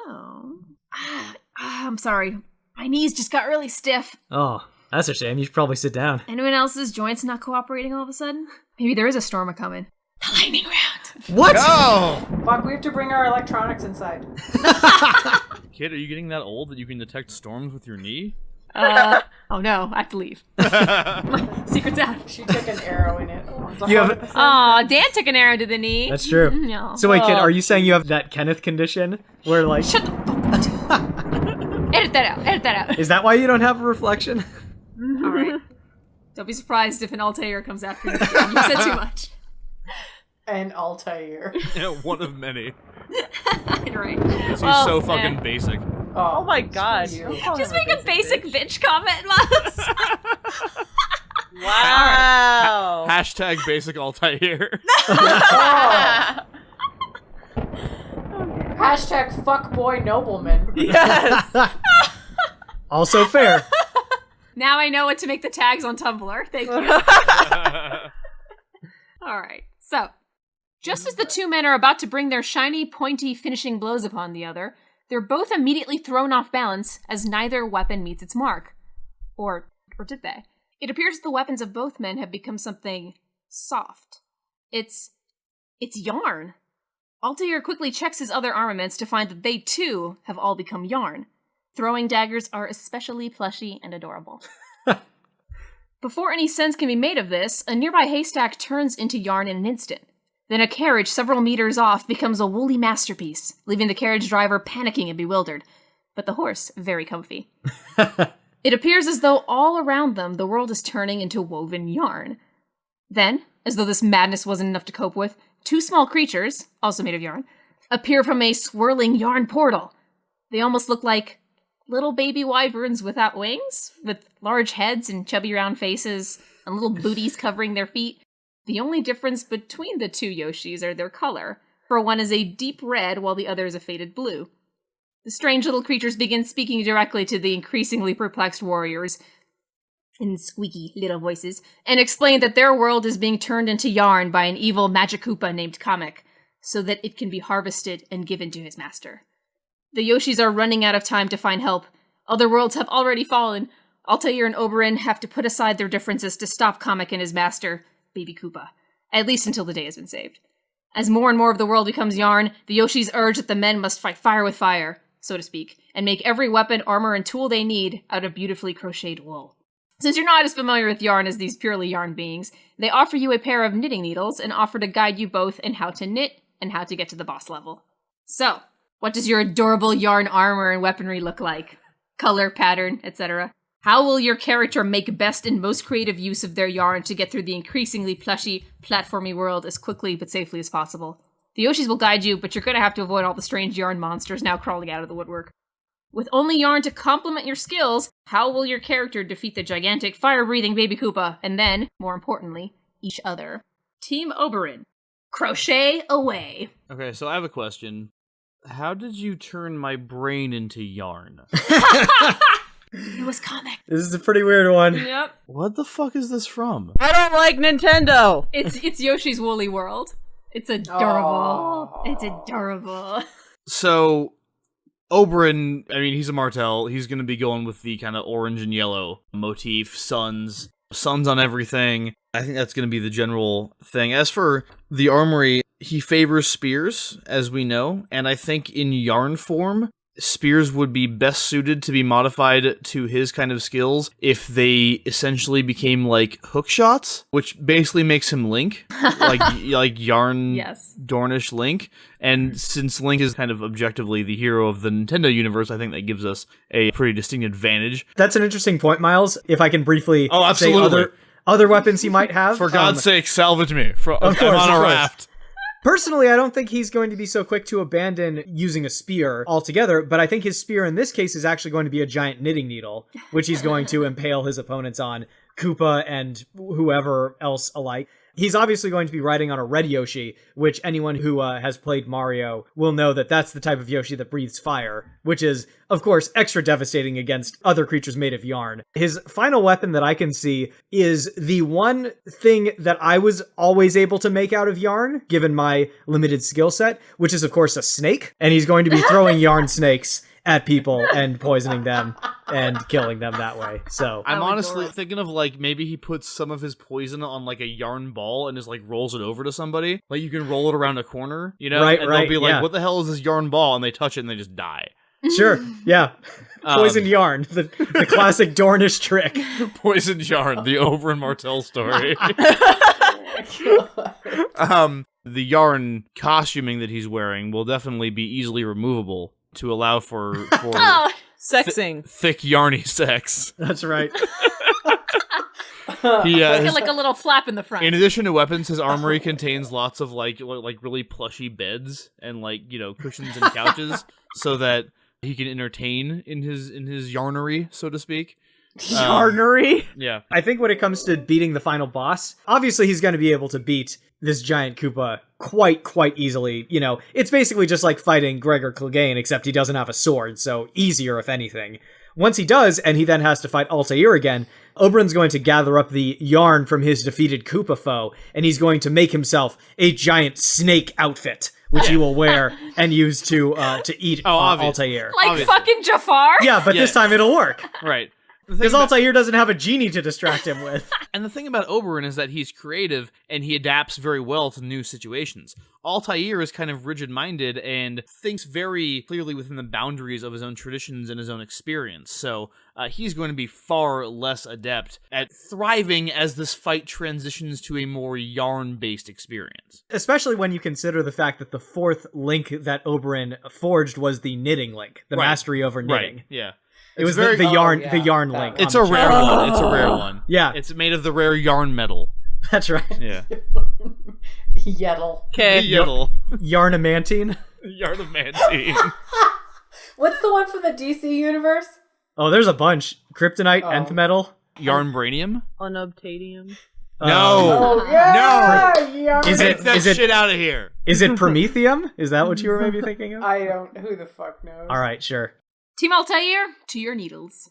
I'm sorry. My knees just got really stiff. Oh, that's a shame. You should probably sit down. Anyone else's joints not cooperating all of a sudden? Maybe there is a storm a-coming. The lightning round. What? No! Fuck, we have to bring our electronics inside. Kid, are you getting that old that you can detect storms with your knee? Oh no, I have to leave. My secret's out. She took an arrow in it. You have Aw, Dan took an arrow to the knee. That's true. No. So wait, Kid, are you saying you have that Kenneth condition where like Shut the fuck up. Edit that out. is that why you don't have a reflection? Alright. Don't be surprised if an Altaïr comes after you. You said too much. And Altaïr. Yeah, one of many. Right. He's so fucking basic. Oh my god. Just make a basic bitch comment, Miles. Wow. Hashtag basic Altaïr. Hashtag fuckboy nobleman. Yes. Also fair. Now I know what to make the tags on Tumblr. Thank you. Alright, so, just as the 2 men are about to bring their shiny, pointy finishing blows upon the other, they're both immediately thrown off balance as neither weapon meets its mark. Or did they? It appears the weapons of both men have become something soft. It's yarn. Altaïr quickly checks his other armaments to find that they too have all become yarn. Throwing daggers are especially plushy and adorable. Before any sense can be made of this, a nearby haystack turns into yarn in an instant. Then a carriage several meters off becomes a woolly masterpiece, leaving the carriage driver panicking and bewildered, but the horse very comfy. It appears as though all around them the world is turning into woven yarn. Then, as though this madness wasn't enough to cope with, 2 small creatures, also made of yarn, appear from a swirling yarn portal. They almost look like little baby wyverns without wings, with large heads and chubby round faces, and little booties covering their feet. The only difference between the 2 Yoshis are their color, for one is a deep red while the other is a faded blue. The strange little creatures begin speaking directly to the increasingly perplexed warriors, in squeaky little voices, and explain that their world is being turned into yarn by an evil Magikoopa named Kamek, so that it can be harvested and given to his master. The Yoshis are running out of time to find help, Other worlds have already fallen. Altaïr and Oberyn have to put aside their differences to stop Kamek and his master, Baby Koopa. At least until the day has been saved. As more and more of the world becomes yarn, the Yoshis urge that the men must fight fire with fire, so to speak, and make every weapon, armor, and tool they need out of beautifully crocheted wool. Since you're not as familiar with yarn as these purely yarn beings, they offer you a pair of knitting needles and offer to guide you both in how to knit and how to get to the boss level. So, what does your adorable yarn armor and weaponry look like? Color, pattern, etc. How will your character make best and most creative use of their yarn to get through the increasingly plushy, platformy world as quickly but safely as possible? The Yoshis will guide you, but you're going to have to avoid all the strange yarn monsters now crawling out of the woodwork. With only yarn to complement your skills, how will your character defeat the gigantic, fire-breathing Baby Koopa, and then, more importantly, each other? Team Oberyn. Crochet away. Okay, so I have a question. How did you turn my brain into yarn? It was comic. This is a pretty weird one. Yep. What the fuck is this from? I don't like Nintendo. It's Yoshi's Woolly World. It's adorable. Oh. It's adorable. So, Oberyn, I mean, he's a Martell. He's going to be going with the kind of orange and yellow motif, suns on everything. I think that's going to be the general thing. As for the armory, he favors spears, as we know, and I think in yarn form, spears would be best suited to be modified to his kind of skills if they essentially became like hook shots, which basically makes him Link, like yarn yes. Dornish Link. And since Link is kind of objectively the hero of the Nintendo universe, I think that gives us a pretty distinct advantage. That's an interesting point, Miles. If I can briefly absolutely. say other weapons he might have. For God's sake, salvage me. Of course, I'm on a raft. Personally, I don't think he's going to be so quick to abandon using a spear altogether, but I think his spear in this case is actually going to be a giant knitting needle, which he's going to impale his opponents on, Koopa and whoever else alike. He's obviously going to be riding on a red Yoshi, which anyone who has played Mario will know that that's the type of Yoshi that breathes fire, which is, of course, extra devastating against other creatures made of yarn. His final weapon that I can see is the one thing that I was always able to make out of yarn, given my limited skill set, which is, of course, a snake, and he's going to be throwing yarn snakes at people and poisoning them and killing them that way. So I'm honestly thinking of like maybe he puts some of his poison on like a yarn ball and just like rolls it over to somebody. Like you can roll it around a corner, you know? Right, and they'll be like, what the hell is this yarn ball? And they touch it and they just die. Sure, yeah. Poisoned yarn, the classic Dornish trick. Poisoned yarn, the Oberyn Martell story. The yarn costuming that he's wearing will definitely be easily removable to allow for sexing. Thick yarny sex. That's right. Like a little flap in the front. In addition to weapons, his armory contains lots of like really plushy beds and cushions and couches, so that he can entertain in his yarnery, so to speak. Yarnery? Yeah. I think when it comes to beating the final boss, obviously he's going to be able to beat this giant Koopa quite easily. You know, it's basically just like fighting Gregor Clegane, except he doesn't have a sword, so easier if anything. Once he does, and he then has to fight Altaïr again, Oberyn's going to gather up the yarn from his defeated Koopa foe, and he's going to make himself a giant snake outfit, which he will wear and use to eat Altaïr. Like fucking Jafar? Yeah, but this time it'll work. Right. Because Altaïr doesn't have a genie to distract him with. And the thing about Oberyn is that he's creative and he adapts very well to new situations. Altaïr is kind of rigid-minded and thinks very clearly within the boundaries of his own traditions and his own experience. So he's going to be far less adept at thriving as this fight transitions to a more yarn-based experience. Especially when you consider the fact that the fourth link that Oberyn forged was the knitting link, the mastery over knitting. Right, yeah. It was the yarn link. It's a rare one. It's a rare one. Yeah. It's made of the rare yarn metal. That's right. Yeah. Yettle. Okay. Yettle. Yarnamantine. Yarnamantine. What's the one from the DC universe? Oh, there's a bunch. Kryptonite, nth metal. Yarnbranium? Unobtainium. No. Oh, yeah. No. Take that shit out of here. Is it Promethium? Is that what you were maybe thinking of? I don't. Who the fuck knows? All right, sure. Team Altaïr, to your needles.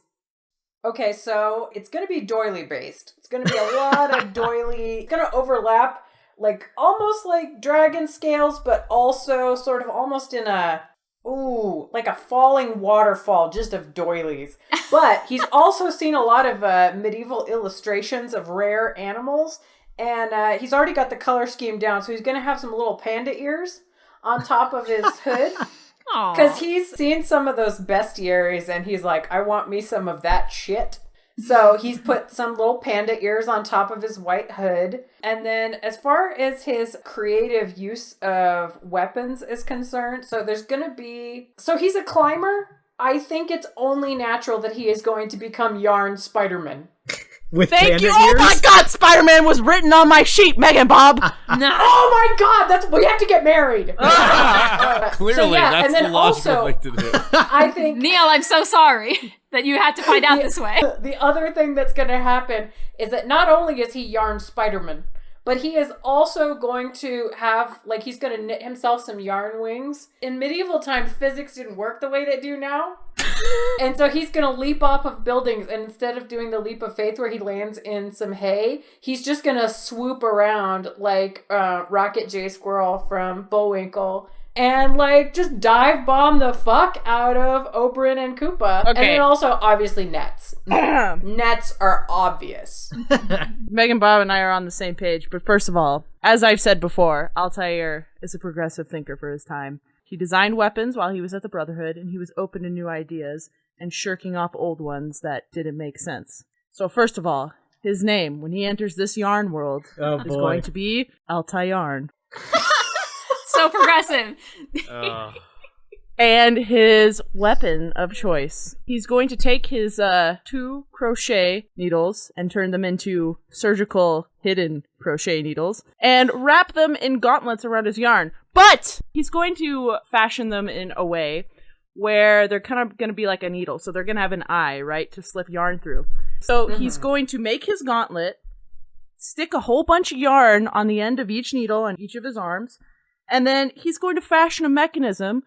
Okay, so it's going to be doily based. It's going to be a lot of doily. It's going to overlap, like almost like dragon scales, but also sort of almost in a Ooh, like a falling waterfall just of doilies. But he's also seen a lot of medieval illustrations of rare animals, and he's already got the color scheme down, so he's going to have some little panda ears on top of his hood. Because he's seen some of those bestiaries, and he's like, I want me some of that shit. So he's put some little panda ears on top of his white hood. And then as far as his creative use of weapons is concerned, so there's going to be... So he's a climber. I think it's only natural that he is going to become Yarn Spider-Man. With Thank panda you! ears? Oh my god, Spider-Man was written on my sheet, Megan Bob! No. Oh my god, we have to get married. Clearly, that's and then the logical also, thing to do. I think Neil, I'm so sorry that you had to find out this way. the other thing that's going to happen is that not only is he Yarn Spider-Man, but he is also going to have, like, he's going to knit himself some yarn wings. In medieval times, physics didn't work the way they do now. And so he's going to leap off of buildings, and instead of doing the leap of faith where he lands in some hay, he's just going to swoop around like Rocket J. Squirrel from Bullwinkle and, like, just dive bomb the fuck out of Oberyn and Koopa. Okay. And then also, obviously, nets. Nets are obvious. Megan Bob and I are on the same page, but first of all, as I've said before, Altaïr is a progressive thinker for his time. He designed weapons while he was at the Brotherhood, and he was open to new ideas and shirking off old ones that didn't make sense. So first of all, his name, when he enters this yarn world, is going to be Altaïr. So progressive. And his weapon of choice. He's going to take his 2 crochet needles and turn them into surgical hidden crochet needles and wrap them in gauntlets around his yarn. But he's going to fashion them in a way where they're kind of going to be like a needle. So they're going to have an eye, right, to slip yarn through. So he's going to make his gauntlet, stick a whole bunch of yarn on the end of each needle on each of his arms, and then he's going to fashion a mechanism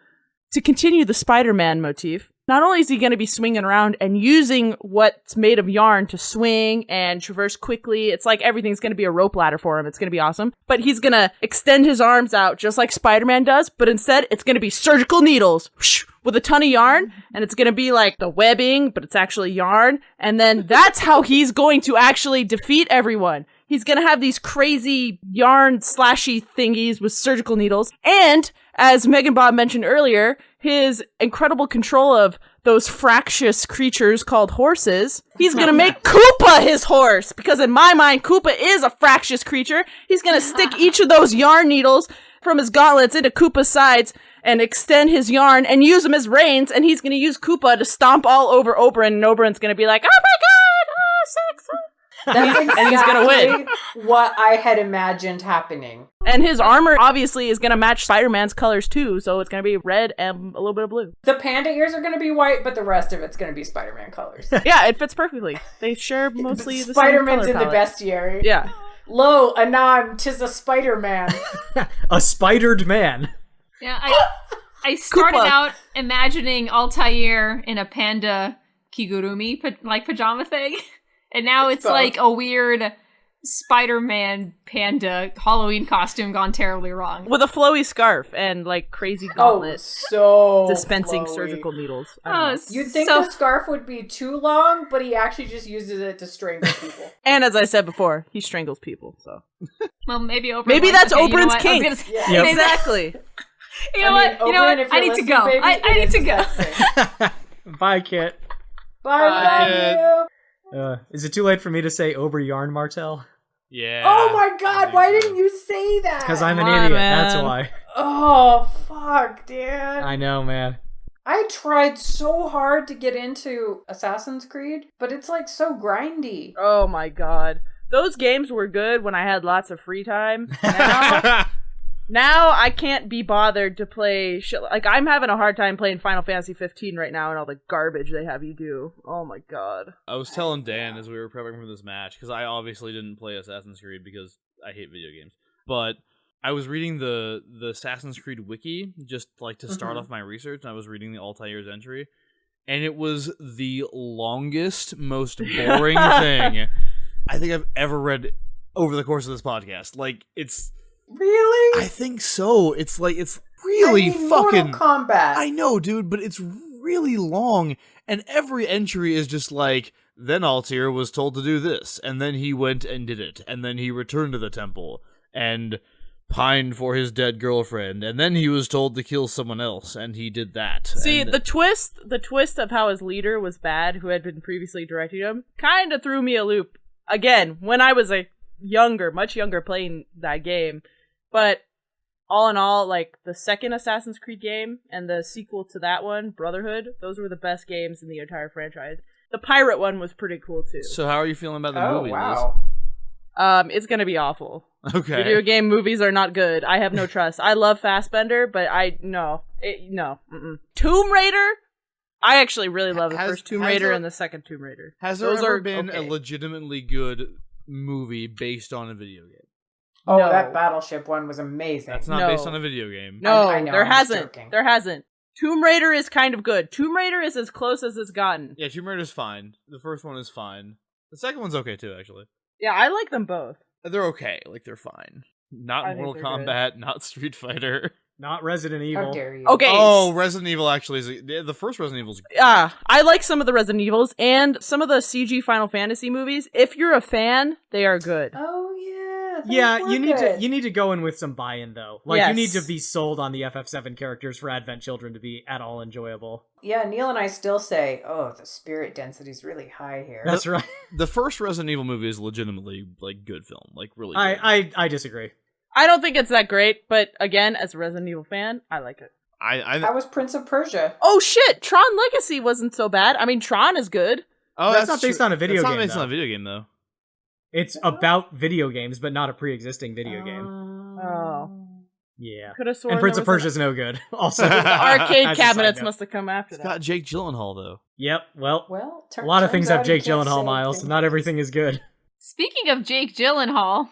to continue the Spider-Man motif. Not only is he going to be swinging around and using what's made of yarn to swing and traverse quickly, it's like everything's going to be a rope ladder for him. It's going to be awesome. But he's going to extend his arms out just like Spider-Man does, but instead it's going to be surgical needles with a ton of yarn, and it's going to be like the webbing, but it's actually yarn. And then that's how he's going to actually defeat everyone. He's going to have these crazy yarn slashy thingies with surgical needles. And, as Megan Bob mentioned earlier, his incredible control of those fractious creatures called horses. He's going to make Koopa his horse, because in my mind, Koopa is a fractious creature. He's going to stick each of those yarn needles from his gauntlets into Koopa's sides and extend his yarn and use them as reins, and he's going to use Koopa to stomp all over Oberyn, and Oberyn's going to be like, oh my god, sex. That's exactly and he's gonna win. What I had imagined happening. And his armor obviously is gonna match Spider-Man's colors too, so it's gonna be red and a little bit of blue. The panda ears are going to be white, but the rest of it's going to be Spider-Man colors. Yeah, it fits perfectly. They share mostly the same Spider-Man's color in the palette. bestiary. Yeah. Lo, anon, 'tis a Spider-Man. A spidered man. Yeah, I started Koopa. out imagining Altaïr in a panda kigurumi, like pajama thing. And now it's both. like a weird Spider-Man panda Halloween costume gone terribly wrong. With a flowy scarf and like crazy Oh, gauntlet so dispensing flowy. surgical needles. I Oh, don't know. it's You'd think so- the scarf would be too long, but he actually just uses it to strangle people. And as I said before, he strangles people, so. Well, maybe Oberyn. Maybe likes- that's okay, you know Oberyn's what? I was kink. gonna say- Yeah. Yep. Exactly. You know what? You know Oberyn, what? if I you're need to listening, go. baby, I it need is to a go. sex thing. Bye, Kit. Bye, love Kid. you. Is it too late for me to say Oberyn Martell? Yeah. Oh my god, why didn't you say that? Because I'm an Come on, idiot, man. that's why. Oh, fuck, Dan. I know, man. I tried so hard to get into Assassin's Creed, but it's like so grindy. Oh my god. Those games were good when I had lots of free time. Now I can't be bothered to play shit. Like, I'm having a hard time playing Final Fantasy 15 right now and all the garbage they have you do. Oh my god. I was telling Dan as we were prepping for this match, because I obviously didn't play Assassin's Creed because I hate video games, but I was reading the Assassin's Creed wiki just like to start off my research, and I was reading the Altair's entry, and it was the longest, most boring thing I think I've ever read over the course of this podcast. Like, it's... Really? I think so. It's like, it's really fucking... Mortal Kombat. I know, dude, but it's really long, and every entry is just like, then Altaïr was told to do this, and then he went and did it, and then he returned to the temple, and pined for his dead girlfriend, and then he was told to kill someone else, and he did that. See, and the twist of how his leader was bad, who had been previously directing him, kind of threw me a loop. Again, when I was much younger playing that game, but all in all, like, the second Assassin's Creed game and the sequel to that one, Brotherhood, those were the best games in the entire franchise. The pirate one was pretty cool, too. So how are you feeling about the movie, wow. Liz? It's gonna be awful. Okay. Video game movies are not good. I have no trust. I love Fassbender, but no. Tomb Raider? I actually really love the first Tomb Raider and the second Tomb Raider. Has there ever been a legitimately good movie based on a video game? Oh, No. that Battleship one was amazing. That's not No. based on a video game. No, I know, there I'm just hasn't. joking. There hasn't. Tomb Raider is kind of good. Tomb Raider is as close as it's gotten. Yeah, Tomb Raider's fine. The first one is fine. The second one's okay, too, actually. Yeah, I like them both. They're okay. Like, they're fine. Not I think Mortal they're Kombat, not Street Fighter. Not Resident How Evil. dare you? Okay. Oh, Resident Evil actually is... the first Resident Evil's... Yeah, I like some of the Resident Evils and some of the CG Final Fantasy movies. If you're a fan, they are good. Oh, yeah. those Yeah, were you need good. to go in with some buy-in though. Like you need to Yes. be sold on the FF7 characters for Advent Children to be at all enjoyable. Yeah, Neil and I still say, oh, the spirit density's really high here. That's right. The first Resident Evil movie is legitimately, like, good film. Like, really good. I disagree. I don't think it's that great, but again, as a Resident Evil fan, I like it. How was Prince of Persia? Oh shit, Tron Legacy wasn't so bad. I mean, Tron is good. Oh, That's not based on a video It's game, not based though. on a video game, though. It's about video games, but not a pre-existing video game. Oh. Yeah. Could have sworn And Prince there of was Persia's no good. Also, The arcade As a cabinets side note. must have come after It's that. got Jake Gyllenhaal, though. Yep. Well, Well, a lot of things have Jake Gyllenhaal, Gyllenhaal, Miles. Not everything is good. Speaking of Jake Gyllenhaal,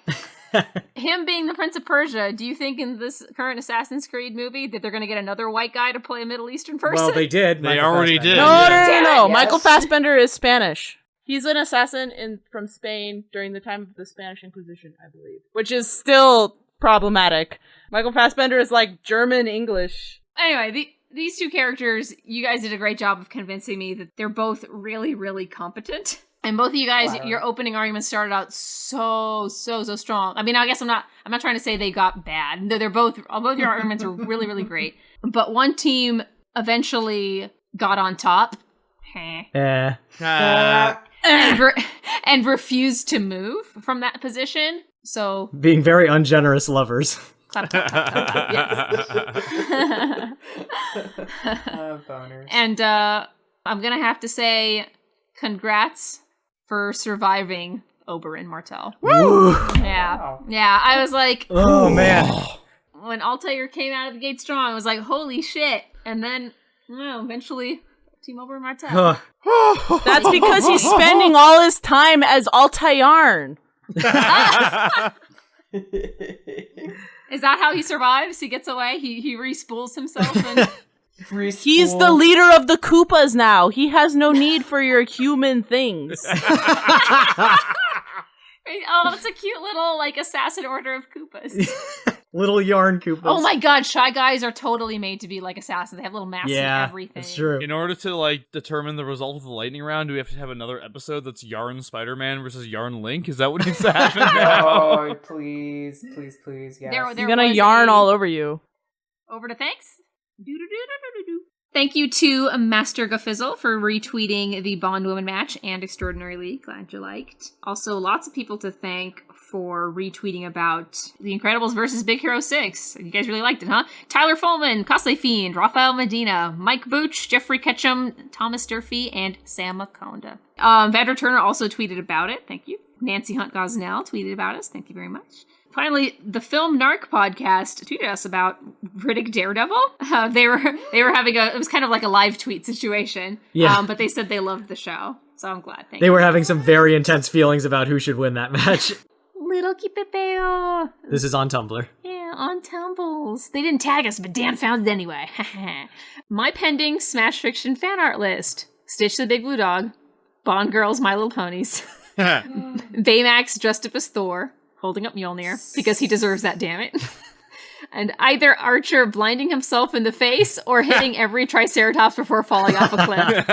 him being the Prince of Persia, do you think in this current Assassin's Creed movie that they're going to get another white guy to play a Middle Eastern person? Well, they did. They Michael already Fassbender. did. No, Yeah. no. Damn it, yes. Michael Fassbender is Spanish. He's an assassin from Spain during the time of the Spanish Inquisition, I believe, which is still problematic. Michael Fassbender is like German English. Anyway, these two characters, you guys did a great job of convincing me that they're both really, really competent. And both of you guys, Wow. your opening arguments started out so strong. I mean, I guess I'm not trying to say they got bad. They're both your arguments are really, really great. But one team eventually got on top. Yeah. And refused to move from that position. So Being very ungenerous lovers. clap, clap, clap, clap, yes. Boners. And I'm gonna have to say, congrats for surviving Oberyn Martell. Woo! Yeah, Wow. yeah. I was like, Oh man. when Altaïr came out of the gate strong, I was like, holy shit! And then, eventually, Team Oberyn Martell. That's because he's spending all his time as Altaïr. Is that how he survives? He gets away. He respools himself. And He's the leader of the Koopas now. He has no need for your human things. oh, it's a cute little assassin order of Koopas. Little yarn Koopas. Oh my god, Shy Guys are totally made to be like assassins. They have little masks Yeah, and everything. that's true. In order to, determine the result of the lightning round, do we have to have another episode that's Yarn Spider-Man versus Yarn Link? Is that what needs to happen now? Oh, please, yes. There He's gonna was yarn a- all over you. Over to thanks. Do-do-do-do-do-do-do. Thank you to Master Gafizzle for retweeting the Bondwoman match and Extraordinary League. Glad you liked. Also, lots of people to thank for retweeting about The Incredibles versus Big Hero 6. You guys really liked it, huh? Tyler Fullman, Cosplay Fiend, Rafael Medina, Mike Booch, Jeffrey Ketchum, Thomas Durfee, and Sam Makonda. Vander Turner also tweeted about it. Thank you. Nancy Hunt Gosnell tweeted about us. Thank you very much. Finally, the Film Narc podcast tweeted us about Riddick Daredevil. They were having it was kind of like a live tweet situation. Yeah. But they said they loved the show. So I'm glad. Thank They you. were having some very intense feelings about who should win that match. Little Kipepeo. This is on Tumblr. Yeah, on Tumbles. They didn't tag us, but Dan found it anyway. My pending Smash Fiction fan art list. Stitch the Big Blue Dog. Bond Girls, My Little Ponies. Baymax dressed up as Thor, holding up Mjolnir, because he deserves that, damn it. and either archer blinding himself in the face or hitting every triceratops before falling off a cliff.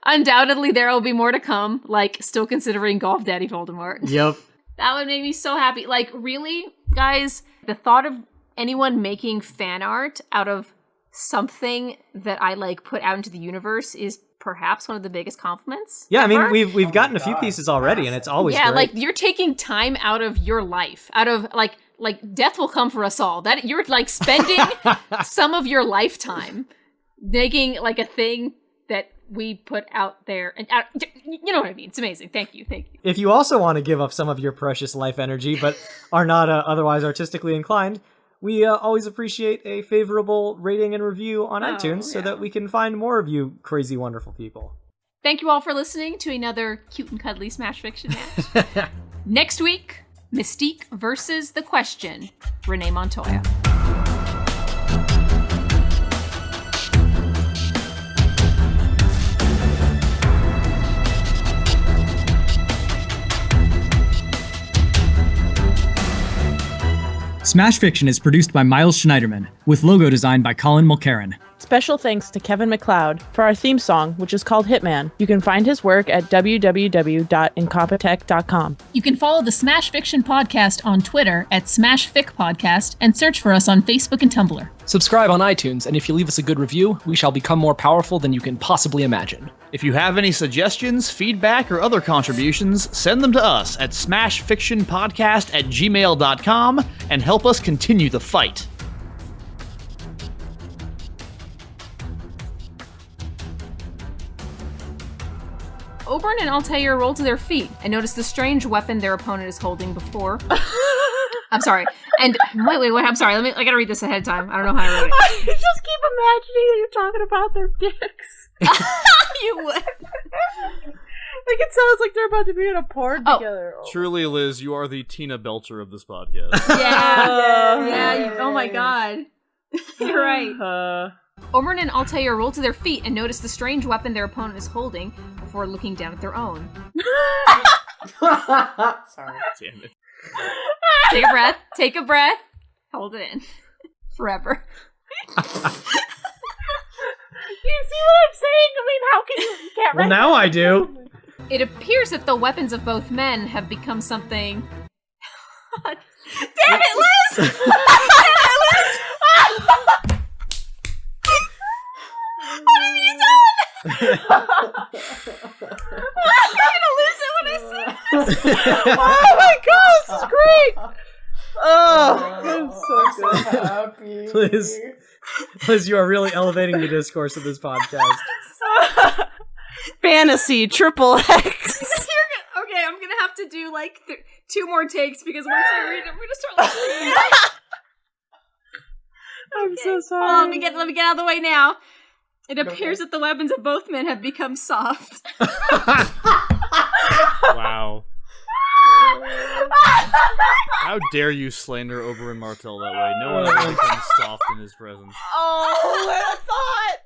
Undoubtedly, there will be more to come, like still considering Golf Daddy Voldemort. Yep. That would make me so happy. Like, really, guys, the thought of anyone making fan art out of something that I, like, put out into the universe is perhaps one of the biggest compliments. Yeah, ever. I mean, we've gotten a few pieces already, and it's always great. like, you're taking time out of your life, out of, like death will come for us all. That you're, like, spending some of your lifetime making, like, a thing that we put out there. And you know what I mean? It's amazing. Thank you. If you also want to give up some of your precious life energy, but are not otherwise artistically inclined, we always appreciate a favorable rating and review on iTunes so that we can find more of you crazy, wonderful people. Thank you all for listening to another cute and cuddly Smash Fiction match. Next week, Mystique versus The Question, Renee Montoya. Smash Fiction is produced by Miles Schneiderman, with logo design by Colin Mulcairn. Special thanks to Kevin MacLeod for our theme song, which is called Hitman. You can find his work at www.incompetech.com. You can follow the Smash Fiction podcast on Twitter at SmashFicPodcast and search for us on Facebook and Tumblr. Subscribe on iTunes, and if you leave us a good review, we shall become more powerful than you can possibly imagine. If you have any suggestions, feedback, or other contributions, send them to us at smashfictionpodcast@gmail.com and help us continue the fight. Oberyn and Altaïr roll to their feet and notice the strange weapon their opponent is holding before. I'm sorry. And wait. I'm sorry. I gotta read this ahead of time. I don't know how I wrote it. I just keep imagining that you're talking about their dicks. You would. Like, it sounds like they're about to be in a porn together. Truly, Liz, you are the Tina Belcher of this podcast. Oh my god. You're right. Oberyn and Altaïr roll to their feet and notice the strange weapon their opponent is holding before looking down at their own. Sorry. Damn it. Take a breath. Hold it in. Forever. Do you see what I'm saying? I mean, how can you can't Well, now I do. It appears that the weapons of both men have become something... Damn it, Liz! Damn it, Liz! What have you done? You're gonna lose it when I say this. Oh my gosh, this is great! Oh, I'm so happy. Liz, you are really elevating the discourse of this podcast. Fantasy triple X. Okay, I'm gonna have to do like 2 more takes because once I read it, I'm gonna start laughing. I'm so sorry. Hold on, let me get out of the way now. It appears that the weapons of both men have become soft. Wow. How dare you slander Oberyn Martell that way? No one ever becomes soft in his presence. Oh, what a thought!